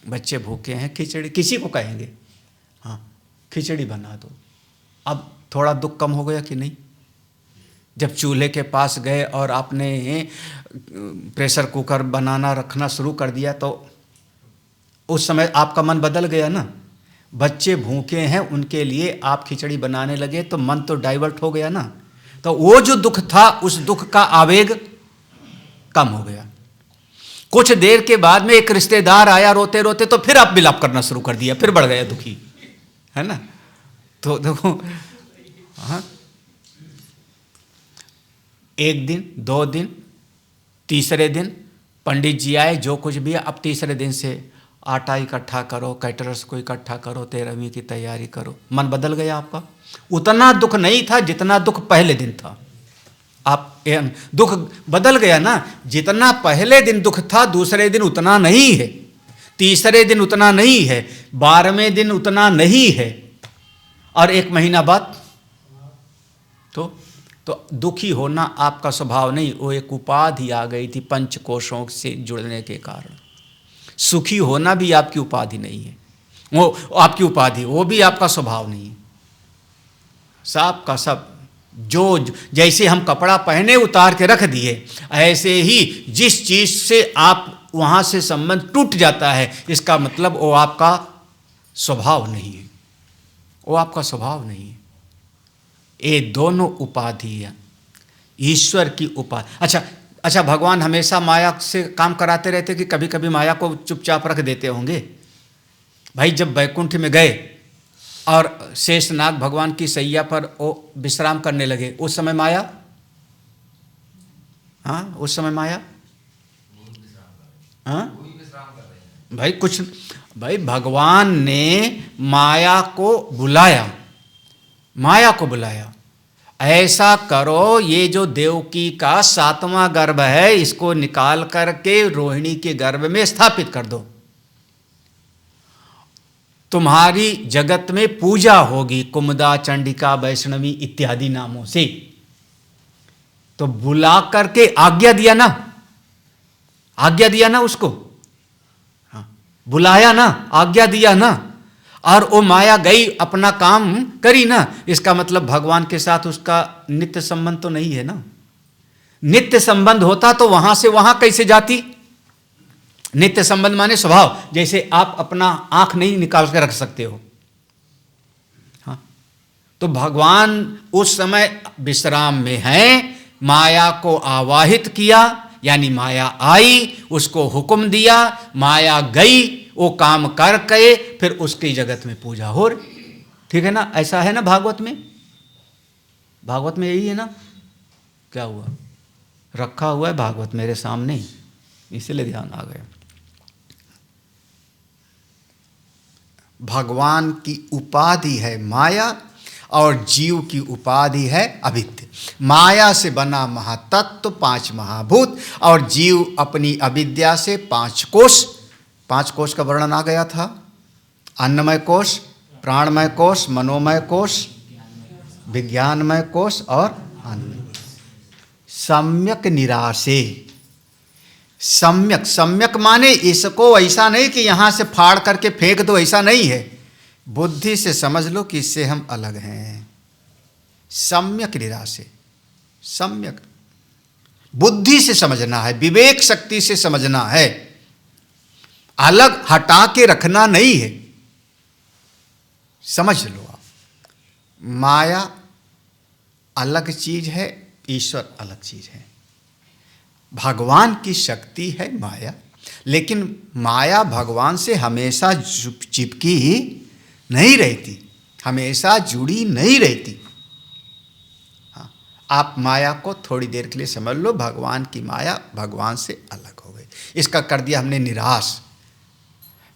बच्चे भूखे हैं, खिचड़ी, किसी को कहेंगे हाँ खिचड़ी बना दो। अब थोड़ा दुख कम हो गया कि नहीं? जब चूल्हे के पास गए और आपने प्रेशर कुकर बनाना रखना शुरू कर दिया तो उस समय आपका मन बदल गया ना। बच्चे भूखे हैं उनके लिए आप खिचड़ी बनाने लगे तो मन तो डाइवर्ट हो गया ना। तो वो जो दुख था उस दुख का आवेग कम हो गया। कुछ देर के बाद में एक रिश्तेदार आया रोते रोते, तो फिर आप विलाप करना शुरू कर दिया, फिर बढ़ गया दुखी, है ना। तो देखो, हाँ, एक दिन, 2 दिन, तीसरे दिन पंडित जी आए, जो कुछ भी है, अब तीसरे दिन से आटा इकट्ठा करो, कैटरर्स को इकट्ठा करो, 13वीं की तैयारी करो। मन बदल गया आपका। उतना दुख नहीं था जितना दुख पहले दिन था। आप दुख बदल गया ना, जितना पहले दिन दुख था दूसरे दिन उतना नहीं है, तीसरे दिन उतना नहीं है, 12वें दिन उतना नहीं है, और 1 महीना बाद तो दुखी होना आपका स्वभाव नहीं, वो एक उपाधि आ गई थी पंचकोशों से जुड़ने के कारण। सुखी होना भी आपकी उपाधि नहीं है, वो आपकी उपाधि, वो भी आपका स्वभाव नहीं है। सब का सब, जो जैसे हम कपड़ा पहने उतार के रख दिए, ऐसे ही जिस चीज से आप वहां से संबंध टूट जाता है, इसका मतलब वो आपका स्वभाव नहीं है, वो आपका स्वभाव नहीं है। ये दोनों उपाधियां ईश्वर की उपाधि। अच्छा, भगवान हमेशा माया से काम कराते रहते कि कभी कभी माया को चुपचाप रख देते होंगे? भाई, जब वैकुंठ में गए और शेषनाग भगवान की सैया पर वो विश्राम करने लगे, उस समय माया, हाँ, उस समय माया, हाँ भाई भगवान ने माया को बुलाया, ऐसा करो, ये जो देवकी का 7वां गर्भ है, इसको निकाल करके रोहिणी के गर्भ में स्थापित कर दो, तुम्हारी जगत में पूजा होगी, कुमुदा, चंडिका, वैष्णवी इत्यादि नामों से। तो बुला करके आज्ञा दिया ना उसको, हाँ, बुलाया ना, आज्ञा दिया ना, और वो माया गई, अपना काम करी ना। इसका मतलब भगवान के साथ उसका नित्य संबंध तो नहीं है ना। नित्य संबंध होता तो वहां से वहां कैसे जाती? नित्य संबंध माने स्वभाव, जैसे आप अपना आंख नहीं निकाल कर रख सकते हो, हाँ, तो भगवान उस समय विश्राम में हैं, माया को आवाहित किया, यानी माया आई, उसको हुक्म दिया, माया गई, वो काम करके फिर उसकी जगत में पूजा हो रही। ठीक है ना, ऐसा है ना भागवत में यही है ना। क्या हुआ? रखा हुआ है भागवत मेरे सामने, इसलिए ध्यान आ गया। भगवान की उपाधि है माया और जीव की उपाधि है अविद्या। माया से बना महातत्व 5 महाभूत और जीव अपनी अविद्या से 5 कोश का वर्णन आ गया था। अन्नमय कोश, प्राणमय कोश, मनोमय कोश, विज्ञानमय कोश और अन्य। सम्यक निराशे, सम्यक माने इसको ऐसा नहीं कि यहां से फाड़ करके फेंक दो, ऐसा नहीं है। बुद्धि से समझ लो कि इससे हम अलग हैं। सम्यक निराशे, सम्यक बुद्धि से समझना है, विवेक शक्ति से समझना है, अलग हटा के रखना नहीं है। समझ लो आप, माया अलग चीज है, ईश्वर अलग चीज है। भगवान की शक्ति है माया, लेकिन माया भगवान से हमेशा चिपकी ही नहीं रहती, हमेशा जुड़ी नहीं रहती। हाँ, आप माया को थोड़ी देर के लिए समझ लो, भगवान की माया भगवान से अलग हो गई, इसका कर दिया हमने निराश।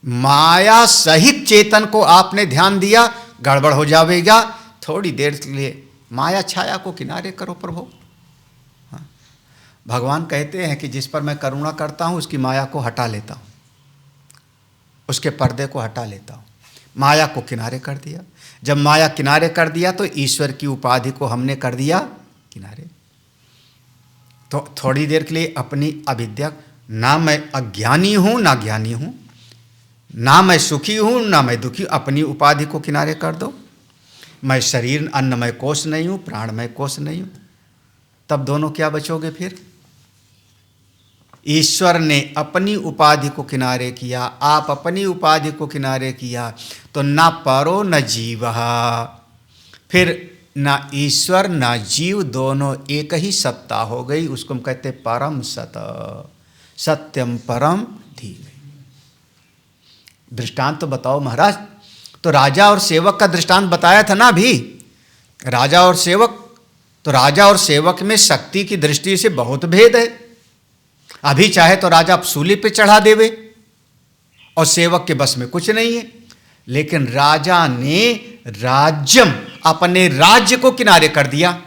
माया सहित चेतन को आपने ध्यान दिया, गड़बड़ हो जाएगा। थोड़ी देर के लिए माया छाया को किनारे करो प्रभु। हाँ, भगवान कहते हैं कि जिस पर मैं करुणा करता हूँ उसकी माया को हटा लेता हूँ, उसके पर्दे को हटा लेता हूँ। माया को किनारे कर दिया। जब माया किनारे कर दिया तो ईश्वर की उपाधि को हमने कर दिया किनारे। तो थोड़ी देर के लिए अपनी अविद्या, ना मैं अज्ञानी हूँ ना ज्ञानी हूँ, ना मैं सुखी हूँ ना मैं दुखी, अपनी उपाधि को किनारे कर दो। मैं शरीर अन्नमय कोश नहीं हूँ, प्राणमय कोश नहीं हूँ, तब दोनों क्या बचोगे फिर? ईश्वर ने अपनी उपाधि को किनारे किया, आप अपनी उपाधि को किनारे किया, तो न परो न जीव। फिर ना ईश्वर ना जीव दोनों एक ही सत्ता हो गई, उसको हम कहते परम सत, सत्यम परम धीमे। दृष्टांत तो बताओ महाराज। तो राजा और सेवक का दृष्टांत बताया था ना अभी, राजा और सेवक। तो राजा और सेवक में शक्ति की दृष्टि से बहुत भेद है। अभी चाहे तो राजा सूली पे चढ़ा देवे और सेवक के बस में कुछ नहीं है। लेकिन राजा ने राज्यम, अपने राज्य को किनारे कर दिया,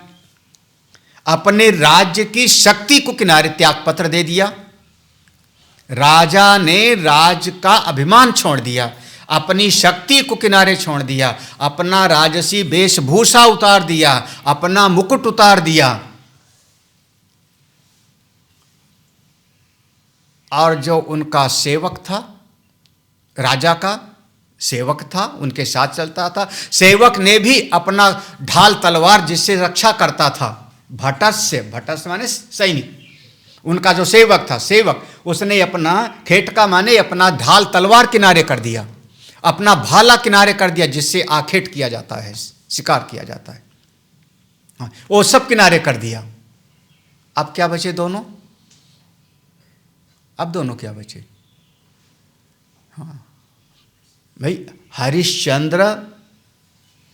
अपने राज्य की शक्ति को किनारे त्यागपत्र दे दिया। राजा ने राज का अभिमान छोड़ दिया, अपनी शक्ति को किनारे छोड़ दिया, अपना राजसी वेशभूषा उतार दिया, अपना मुकुट उतार दिया। और जो उनका सेवक था, राजा का सेवक था, उनके साथ चलता था, सेवक ने भी अपना ढाल तलवार जिससे रक्षा करता था, भटस्य, भटस्य माने सैनिक, उनका जो सेवक था, सेवक उसने अपना खेटका माने अपना ढाल तलवार किनारे कर दिया, अपना भाला किनारे कर दिया जिससे आखेट किया जाता है, शिकार किया जाता है, हाँ, वो सब किनारे कर दिया। अब क्या बचे दोनों? अब दोनों क्या बचे? हाँ भाई, हरिश्चंद्र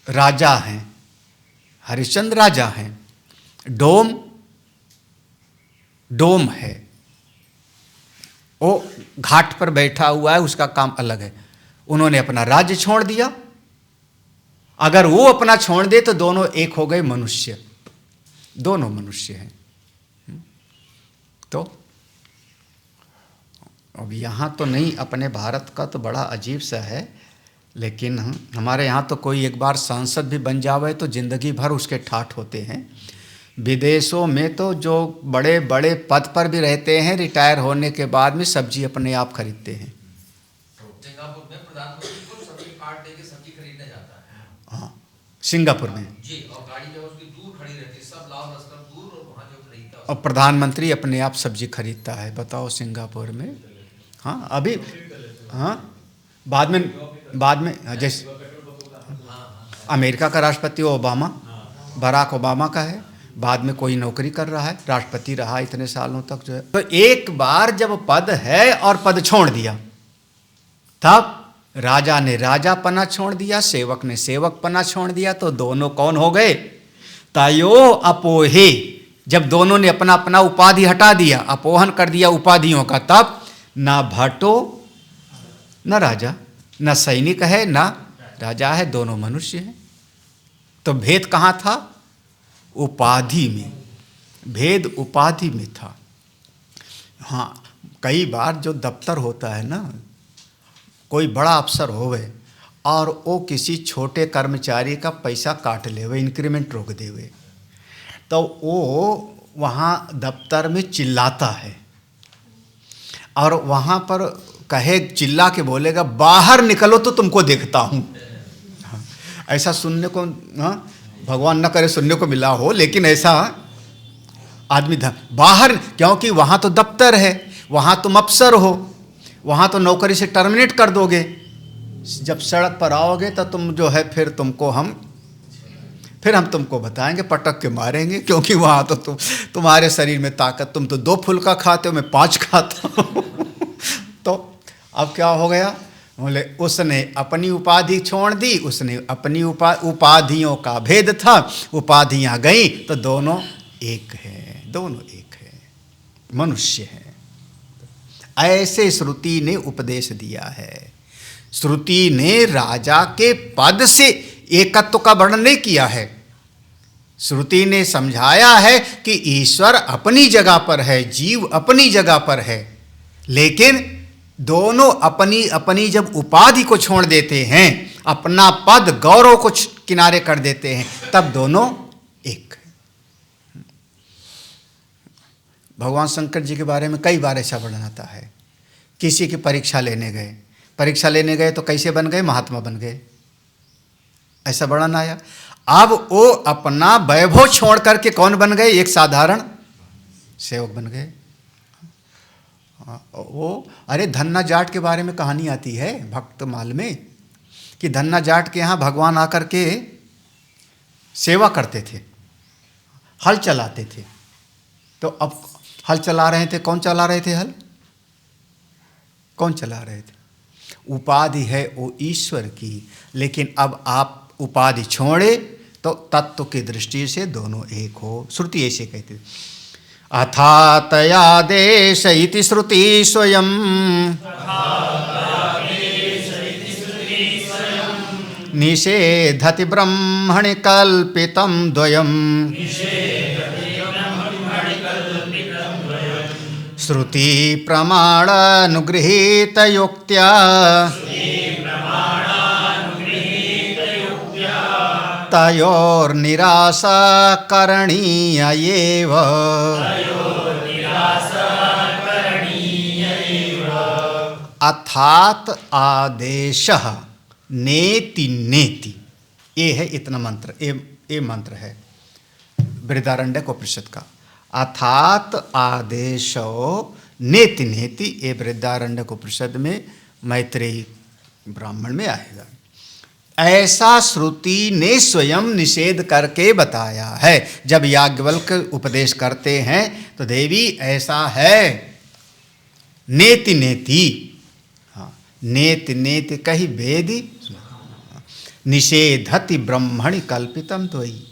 राजा हैं, हरिश्चंद्र राजा हैं, डोम डोम है, वो घाट पर बैठा हुआ है, उसका काम अलग है। उन्होंने अपना राज्य छोड़ दिया। अगर वो अपना छोड़ दे तो दोनों एक हो गए मनुष्य, दोनों मनुष्य हैं। तो अब यहाँ तो नहीं, अपने भारत का तो बड़ा अजीब सा है, लेकिन हमारे यहाँ तो कोई एक बार सांसद भी बन जावे तो जिंदगी भर उसके ठाठ होते हैं। विदेशों में तो जो बड़े बड़े पद पर भी रहते हैं, रिटायर होने के बाद में सब्जी अपने आप खरीदते हैं। सिंगापुर में प्रधानमंत्री को सब्जी कार्ड देके सब्जी खरीदने जाता है। हाँ, सिंगापुर में जी, और गाड़ी जो उसकी दूर खड़ी रहती है, सब लाव लश्कर दूर, और वहाँ जो खरीदता है, और प्रधानमंत्री अपने आप सब्जी खरीदता है। बताओ सिंगापुर में। हाँ अभी, हाँ बाद में जैसे अमेरिका का राष्ट्रपति ओबामा, बराक ओबामा का है, बाद में कोई नौकरी कर रहा है, राष्ट्रपति रहा इतने सालों तक जो है। तो एक बार जब पद है और पद छोड़ दिया, तब राजा ने राजापना छोड़ दिया, सेवक ने सेवकपना छोड़ दिया, तो दोनों कौन हो गए? तयो अपोहे। जब दोनों ने अपना अपना उपाधि हटा दिया, अपोहन कर दिया उपाधियों का, तब ना भट्टो न राजा, न सैनिक है ना राजा है, दोनों मनुष्य हैं। तो भेद कहाँ था? उपाधि में, भेद उपाधि में था। हाँ, कई बार जो दफ्तर होता है ना, कोई बड़ा अफसर होवे और वो किसी छोटे कर्मचारी का पैसा काट लेवे, इंक्रीमेंट रोक देवे, तो वो वहाँ दफ्तर में चिल्लाता है और वहाँ पर कहे, चिल्ला के बोलेगा, बाहर निकलो तो तुमको देखता हूँ। ऐसा सुनने को, हाँ भगवान न करे सुनने को मिला हो, लेकिन ऐसा आदमी था बाहर, क्योंकि वहाँ तो दफ्तर है, वहाँ तुम अफसर हो, वहाँ तो नौकरी से टर्मिनेट कर दोगे। जब सड़क पर आओगे तो तुम जो है फिर हम तुमको बताएंगे, पटक के मारेंगे, क्योंकि वहाँ तो तुम्हारे शरीर में ताकत, तुम तो 2 फुल्का खाते हो, मैं 5 खाता हूँ। तो अब क्या हो गया? बोले उसने अपनी उपाधि छोड़ दी, उसने अपनी उपाधियों का भेद था, उपाधियाँ गई तो दोनों एक है, दोनों एक है, मनुष्य है। ऐसे श्रुति ने उपदेश दिया है। श्रुति ने राजा के पद से एकत्व का वर्णन नहीं किया है। श्रुति ने समझाया है कि ईश्वर अपनी जगह पर है, जीव अपनी जगह पर है, लेकिन दोनों अपनी अपनी जब उपाधि को छोड़ देते हैं, अपना पद गौरव को किनारे कर देते हैं, तब दोनों एक है। भगवान शंकर जी के बारे में कई बार ऐसा वर्णन आता है। किसी की परीक्षा लेने गए तो कैसे बन गए? महात्मा बन गए, ऐसा वर्णन आया। अब वो अपना वैभव छोड़ करके कौन बन गए? एक साधारण सेवक बन गए। वो अरे धन्ना जाट के बारे में कहानी आती है भक्तमाल में, कि धन्ना जाट के यहाँ भगवान आकर के सेवा करते थे, हल चलाते थे। तो अब हल चला रहे थे, कौन चला रहे थे हल? कौन चला रहे थे? उपाधि है वो ईश्वर की, लेकिन अब आप उपाधि छोड़े तो तत्व की दृष्टि से दोनों एक हो। श्रुति ऐसे कहती है, अथातयादेश इति श्रुति स्वयं निषेधति ब्रह्मणि कल्पितं द्वयम् श्रुति प्रमाणानुगृहीत युक्त्या तयोर्निराशा करणीय एव। अर्थात आदेशः नेति नेति, ये है इतना मंत्र, ये मंत्र है बृहदारण्यक उपनिषद का। अर्थात आदेशो नेति नेति, ये बृहदारण्यक उपनिषद में मैत्रेयी ब्राह्मण में आएगा। ऐसा श्रुति ने स्वयं निषेध करके बताया है। जब याज्ञवल्क्य उपदेश करते हैं तो देवी ऐसा है, नेति नेति, हाँ, नेति नेति कही वेदी निषेधति ब्रह्मणि कल्पितम द्वयी,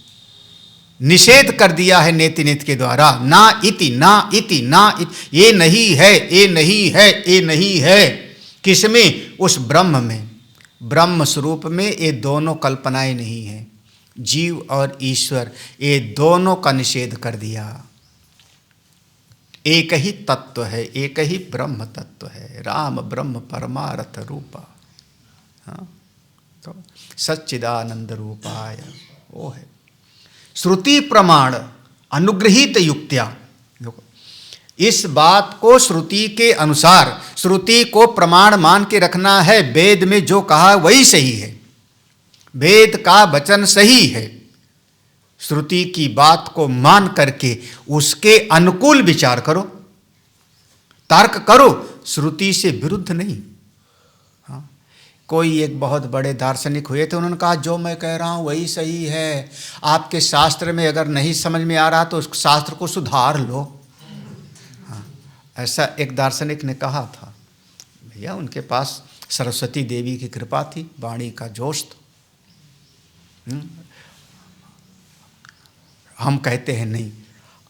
निषेध कर दिया है नेति नेति के द्वारा। ना इति ना इति ना इति, ये नहीं है, ये नहीं है, ये नहीं है। किसमें? उस ब्रह्म में, ब्रह्म स्वरूप में ये दोनों कल्पनाएं नहीं हैं। जीव और ईश्वर ये दोनों का निषेध कर दिया। एक ही तत्व है, एक ही ब्रह्म तत्व है, राम ब्रह्म परमार्थ रूपा। हाँ, तो सच्चिदानंद रूपाय वो है। श्रुति प्रमाण अनुग्रहित युक्त्या, देखो इस बात को श्रुति के अनुसार, श्रुति को प्रमाण मान के रखना है। वेद में जो कहा वही सही है, वेद का वचन सही है। श्रुति की बात को मान करके उसके अनुकूल विचार करो, तर्क करो, श्रुति से विरुद्ध नहीं। हाँ, कोई एक बहुत बड़े दार्शनिक हुए थे, उन्होंने कहा जो मैं कह रहा हूँ वही सही है, आपके शास्त्र में अगर नहीं समझ में आ रहा तो उस शास्त्र को सुधार लो। हाँ, ऐसा एक दार्शनिक ने कहा था। भैया उनके पास सरस्वती देवी की कृपा थी, वाणी का जोश था। हम कहते हैं नहीं,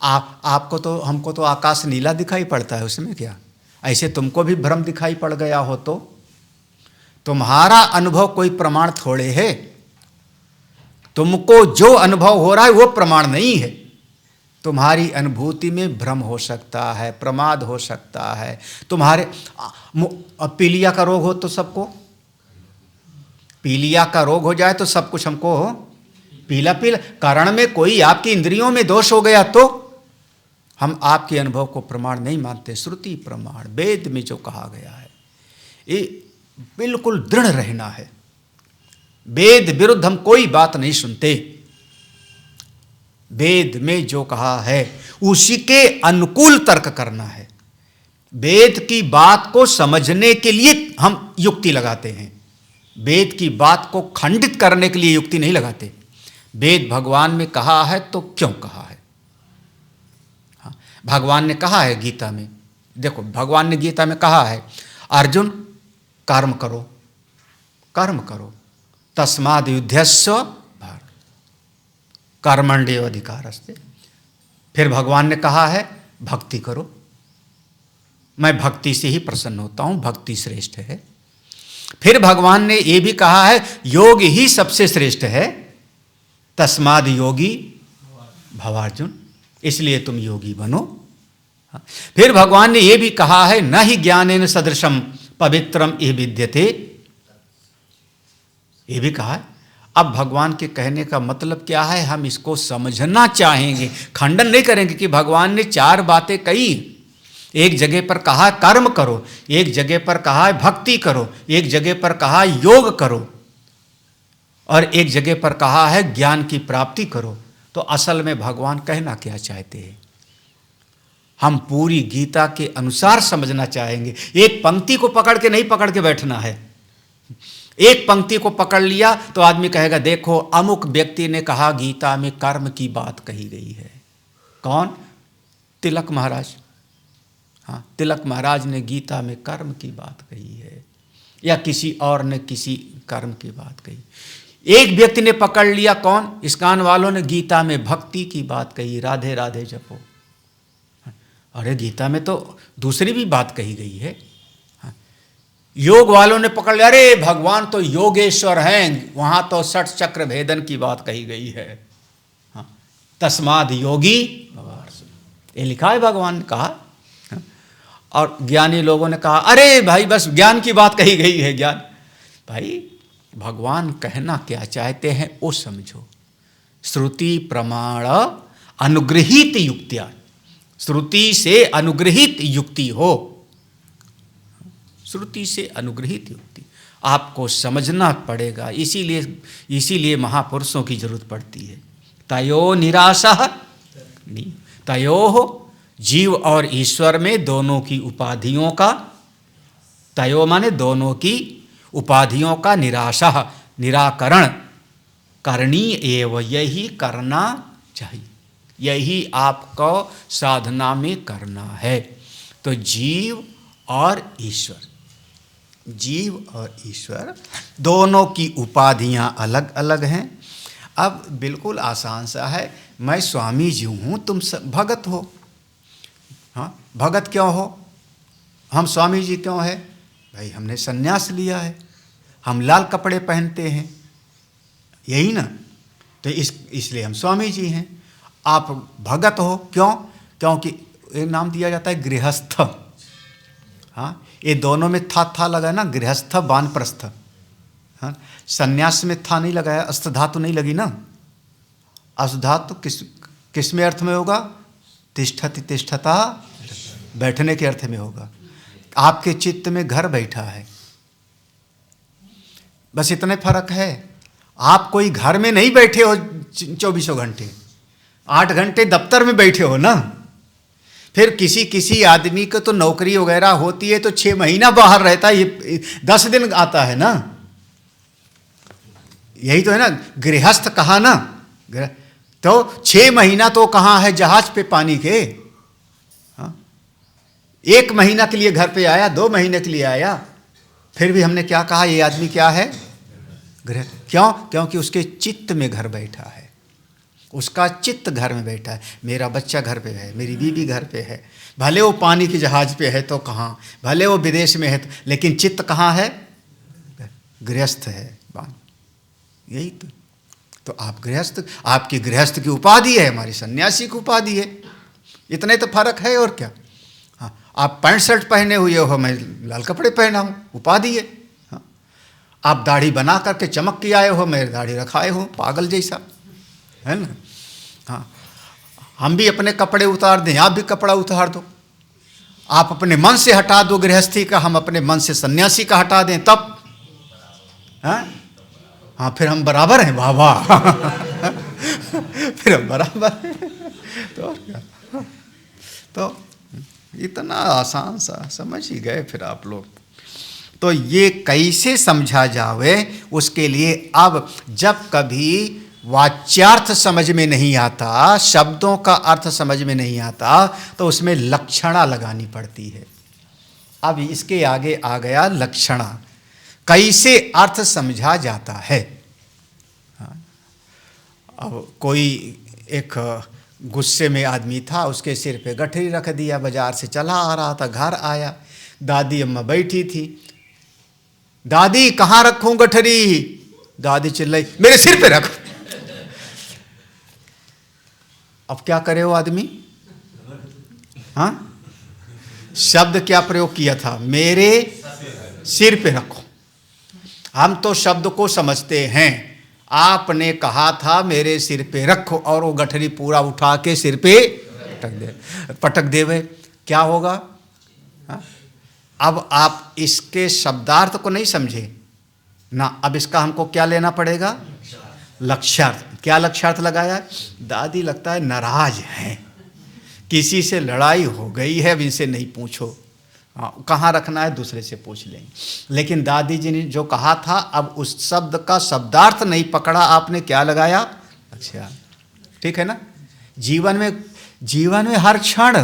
आपको तो, हमको तो आकाश नीला दिखाई पड़ता है, उसमें क्या? ऐसे तुमको भी भ्रम दिखाई पड़ गया हो तो तुम्हारा अनुभव कोई प्रमाण थोड़े है। तुमको जो अनुभव हो रहा है वो प्रमाण नहीं है। तुम्हारी अनुभूति में भ्रम हो सकता है, प्रमाद हो सकता है। तुम्हारे पीलिया का रोग हो तो सबको, पीलिया का रोग हो जाए तो सब कुछ हमको हो पीला पीला। कारण में कोई आपकी इंद्रियों में दोष हो गया तो हम आपके अनुभव को प्रमाण नहीं मानते। श्रुति प्रमाण, वेद में जो कहा गया है ये बिल्कुल दृढ़ रहना है। वेद विरुद्ध हम कोई बात नहीं सुनते। वेद में जो कहा है उसी के अनुकूल तर्क करना है। वेद की बात को समझने के लिए हम युक्ति लगाते हैं, वेद की बात को खंडित करने के लिए युक्ति नहीं लगाते। वेद भगवान में कहा है तो क्यों कहा है? हाँ, भगवान ने कहा है गीता में, देखो भगवान ने गीता में कहा है अर्जुन कर्म करो, कर्म करो, तस्माद् युध्यस्व भारत कर्मण्येव अधिकारस्ते। फिर भगवान ने कहा है भक्ति करो, मैं भक्ति से ही प्रसन्न होता हूं, भक्ति श्रेष्ठ है। फिर भगवान ने यह भी कहा है योग ही सबसे श्रेष्ठ है, तस्माद् योगी भवार्जुन, इसलिए तुम योगी बनो। फिर भगवान ने यह भी कहा है न ही ज्ञानेन सदृशम पवित्रम इह विद्यते, ये भी कहा है। अब भगवान के कहने का मतलब क्या है, हम इसको समझना चाहेंगे, खंडन नहीं करेंगे कि भगवान ने चार बातें कही। एक जगह पर कहा है कर्म करो, एक जगह पर कहा है भक्ति करो, एक जगह पर कहा है योग करो, और एक जगह पर कहा है ज्ञान की प्राप्ति करो। तो असल में भगवान कहना क्या चाहते हैं, हम पूरी गीता के अनुसार समझना चाहेंगे। एक पंक्ति को पकड़ के नहीं पकड़ के बैठना है, एक पंक्ति को पकड़ लिया तो आदमी कहेगा देखो अमुक व्यक्ति ने कहा गीता में कर्म की बात कही गई है। कौन? तिलक महाराज। हाँ, तिलक महाराज ने गीता में कर्म की बात कही है, या किसी और ने किसी कर्म की बात कही। एक व्यक्ति ने पकड़ लिया, कौन? इस्कान वालों ने गीता में भक्ति की बात कही, राधे राधे जपो। अरे गीता में तो दूसरी भी बात कही गई है। योग वालों ने पकड़ लिया, अरे भगवान तो योगेश्वर हैं, वहां तो 60 चक्र भेदन की बात कही गई है। हाँ, तस्माद योगी, ये लिखा है, भगवान ने कहा। और ज्ञानी लोगों ने कहा अरे भाई बस ज्ञान की बात कही गई है। ज्ञान भाई भगवान कहना क्या चाहते हैं वो समझो। श्रुति प्रमाण अनुग्रहित युक्तियां, श्रुति से अनुग्रहित युक्ति हो, श्रुति से अनुग्रहित युक्ति आपको समझना पड़ेगा। इसीलिए महापुरुषों की जरूरत पड़ती है। तयो निराशा नहीं, तयो जीव और ईश्वर में दोनों की उपाधियों का, तयो माने दोनों की उपाधियों का निराशा, निराकरण करनी एवं, यही करना चाहिए, यही आपको साधना में करना है। तो जीव और ईश्वर, जीव और ईश्वर दोनों की उपाधियां अलग अलग हैं। अब बिल्कुल आसान सा है, मैं स्वामी जी हूँ, तुम भगत हो। हाँ, भगत क्यों हो? हम स्वामी जी क्यों है? भाई हमने सन्यास लिया है, हम लाल कपड़े पहनते हैं, यही ना, तो इसलिए हम स्वामी जी हैं। आप भगत हो क्यों? क्योंकि एक नाम दिया जाता है गृहस्थ। हाँ, ये दोनों में था लगा ना, गृहस्थ वानप्रस्थ। हाँ, सन्यास में था नहीं लगाया, अस्त धातु नहीं लगी ना। अस्त धातु किस में अर्थ में होगा? तिष्ठति तिष्ठता, बैठने के अर्थ में होगा। आपके चित्त में घर बैठा है, बस इतने फर्क है। आप कोई घर में नहीं बैठे हो 24 घंटे, 8 घंटे दफ्तर में बैठे हो ना। फिर किसी आदमी को तो नौकरी वगैरह होती है तो 6 महीना बाहर रहता है, ये 10 दिन आता है ना, यही तो है ना। गृहस्थ कहा ना, तो 6 महीना तो कहाँ है जहाज पे पानी के। हाँ, 1 महीना के लिए घर पे आया, 2 महीने के लिए आया, फिर भी हमने क्या कहा, ये आदमी क्या है? गृह। क्यों? क्योंकि उसके चित्त में घर बैठा है, उसका चित्त घर में बैठा है। मेरा बच्चा घर पे है, मेरी बीवी घर पे है, भले वो पानी के जहाज पे है तो कहाँ, भले वो विदेश में है तो, लेकिन चित्त कहाँ है? गृहस्थ है। यही तो आप गृहस्थ, आपकी गृहस्थ की उपाधि है, हमारी सन्यासी की उपाधि है, इतने तो फर्क है और क्या। हाँ, आप पैंट शर्ट पहने हुए हो, मैं लाल कपड़े पहना हूँ, उपाधि है। हाँ, आप दाढ़ी बना करके चमक के आए हो, मैं दाढ़ी रखाए हूँ पागल जैसा, है ना। हाँ, हम भी अपने कपड़े उतार दें, आप भी कपड़ा उतार दो। आप अपने मन से हटा दो गृहस्थी का, हम अपने मन से सन्यासी का हटा दें, तब हाँ फिर हम बराबर हैं। वाह वाह फिर हम बराबर हैं। तो क्या, तो इतना आसान सा समझ ही गए फिर आप लोग। तो ये कैसे समझा जावे, उसके लिए अब जब कभी वाच्यार्थ समझ में नहीं आता, शब्दों का अर्थ समझ में नहीं आता, तो उसमें लक्षणा लगानी पड़ती है। अब इसके आगे आ गया लक्षणा, कैसे अर्थ समझा जाता है। अब कोई एक गुस्से में आदमी था, उसके सिर पे गठरी रख दिया, बाजार से चला आ रहा था, घर आया, दादी अम्मा बैठी थी, दादी कहाँ रखूं गठरी? दादी चिल्लाई, मेरे सिर पे रख। अब क्या करे वो आदमी? हाँ, शब्द क्या प्रयोग किया था? मेरे सिर पे रखो। हम तो शब्द को समझते हैं, आपने कहा था मेरे सिर पे रखो, और वो गठरी पूरा उठा के सिर पे पटक देवे, क्या होगा? हा? अब आप इसके शब्दार्थ को नहीं समझे ना, अब इसका हमको क्या लेना पड़ेगा? लक्ष्यार्थ। क्या लक्ष्यार्थ लगाया? दादी लगता है नाराज हैं, किसी से लड़ाई हो गई है, अब इनसे नहीं पूछो। हाँ, कहाँ रखना है दूसरे से पूछ लेंगे। लेकिन दादी जी ने जो कहा था, अब उस शब्द का शब्दार्थ नहीं पकड़ा आपने, क्या लगाया? अच्छा, ठीक है ना। जीवन में हर क्षण,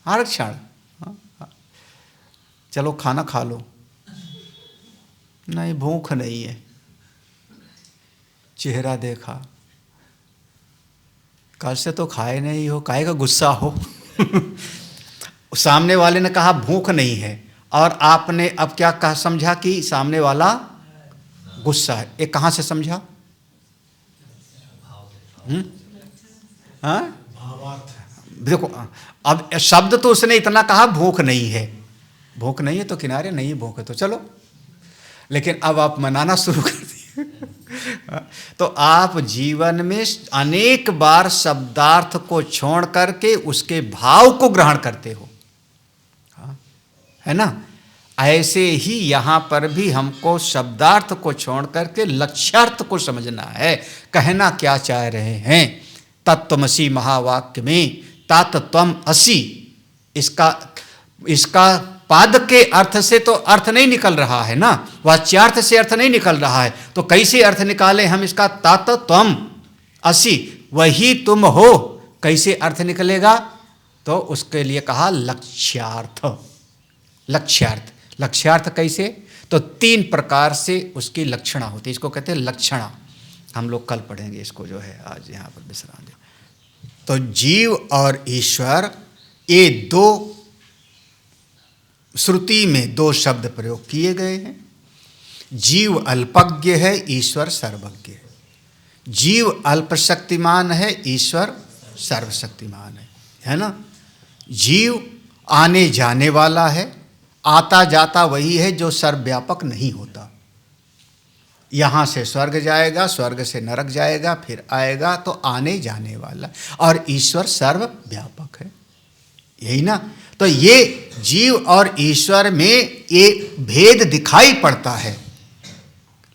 हर क्षण, चलो खाना खा लो, नहीं भूख नहीं है, चेहरा देखा, कल से तो खाए नहीं हो, काहे का गुस्सा हो। सामने वाले ने कहा भूख नहीं है, और आपने अब क्या कहा, समझा कि सामने वाला गुस्सा है। ये कहाँ से समझा? हाँ, देखो, अब शब्द तो उसने इतना कहा भूख नहीं है, भूख नहीं है तो किनारे, नहीं भूख है तो चलो। लेकिन अब आप मनाना शुरू कर दिए। तो आप जीवन में अनेक बार शब्दार्थ को छोड़ करके उसके भाव को ग्रहण करते हो, है ना। ऐसे ही यहाँ पर भी हमको शब्दार्थ को छोड़ करके लक्ष्यार्थ को समझना है। कहना क्या चाह रहे हैं? तत्त्वमसि महावाक्य में तात त्वम असि, इसका पाद के अर्थ से तो अर्थ नहीं निकल रहा है ना, वाच्यार्थ से अर्थ नहीं निकल रहा है। तो कैसे अर्थ निकालें हम इसका? तात त्वम असि, वही तुम हो, कैसे अर्थ निकलेगा? तो उसके लिए कहा लक्ष्यार्थ। लक्ष्यार्थ, लक्ष्यार्थ कैसे? तो 3 प्रकार से उसकी लक्षणा होती है, इसको कहते हैं लक्षणा। हम लोग कल पढ़ेंगे इसको, जो है आज यहाँ पर विश्राम दे। तो जीव और ईश्वर, ये 2 श्रुति में 2 शब्द प्रयोग किए गए हैं। जीव अल्पज्ञ है, ईश्वर सर्वज्ञ है। जीव अल्पशक्तिमान है, ईश्वर सर्वशक्तिमान है ना। जीव आने जाने वाला है, आता जाता वही है जो सर्वव्यापक नहीं होता। यहाँ से स्वर्ग जाएगा, स्वर्ग से नरक जाएगा, फिर आएगा, तो आने जाने वाला। और ईश्वर सर्वव्यापक है, यही ना। तो ये जीव और ईश्वर में ये भेद दिखाई पड़ता है,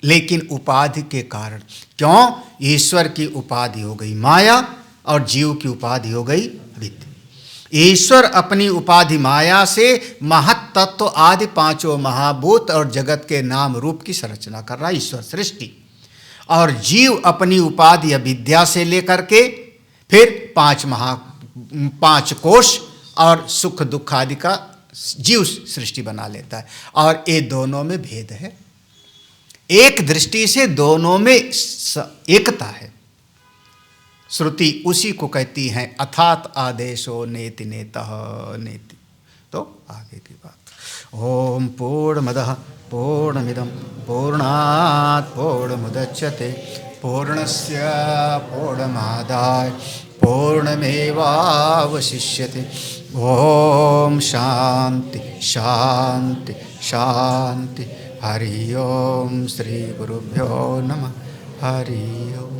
लेकिन उपाधि के कारण। क्यों? ईश्वर की उपाधि हो गई माया और जीव की उपाधि हो गई वित्त। ईश्वर अपनी उपाधि माया से महत तत्व आदि 5 महाभूत और जगत के नाम रूप की संरचना कर रहा है, ईश्वर सृष्टि। और जीव अपनी उपाधि अविद्या से लेकर के फिर 5 कोश और सुख दुख आदि का जीव सृष्टि बना लेता है। और ये दोनों में भेद है, एक दृष्टि से दोनों में एकता है। श्रुति उसी को कहती है अथात आदेशो नेति नेतः नेति। तो आगे की बात। ओम पूर्णमदः पूर्णमिदं पूर्णात् पूर्णमुदच्यते पूर्णस्य पूर्णमादाय पूर्णमेवावशिष्यते। ओम शांति शांति शांति। हरि ओम। श्री गुरुभ्यो नमः। हरि ओम।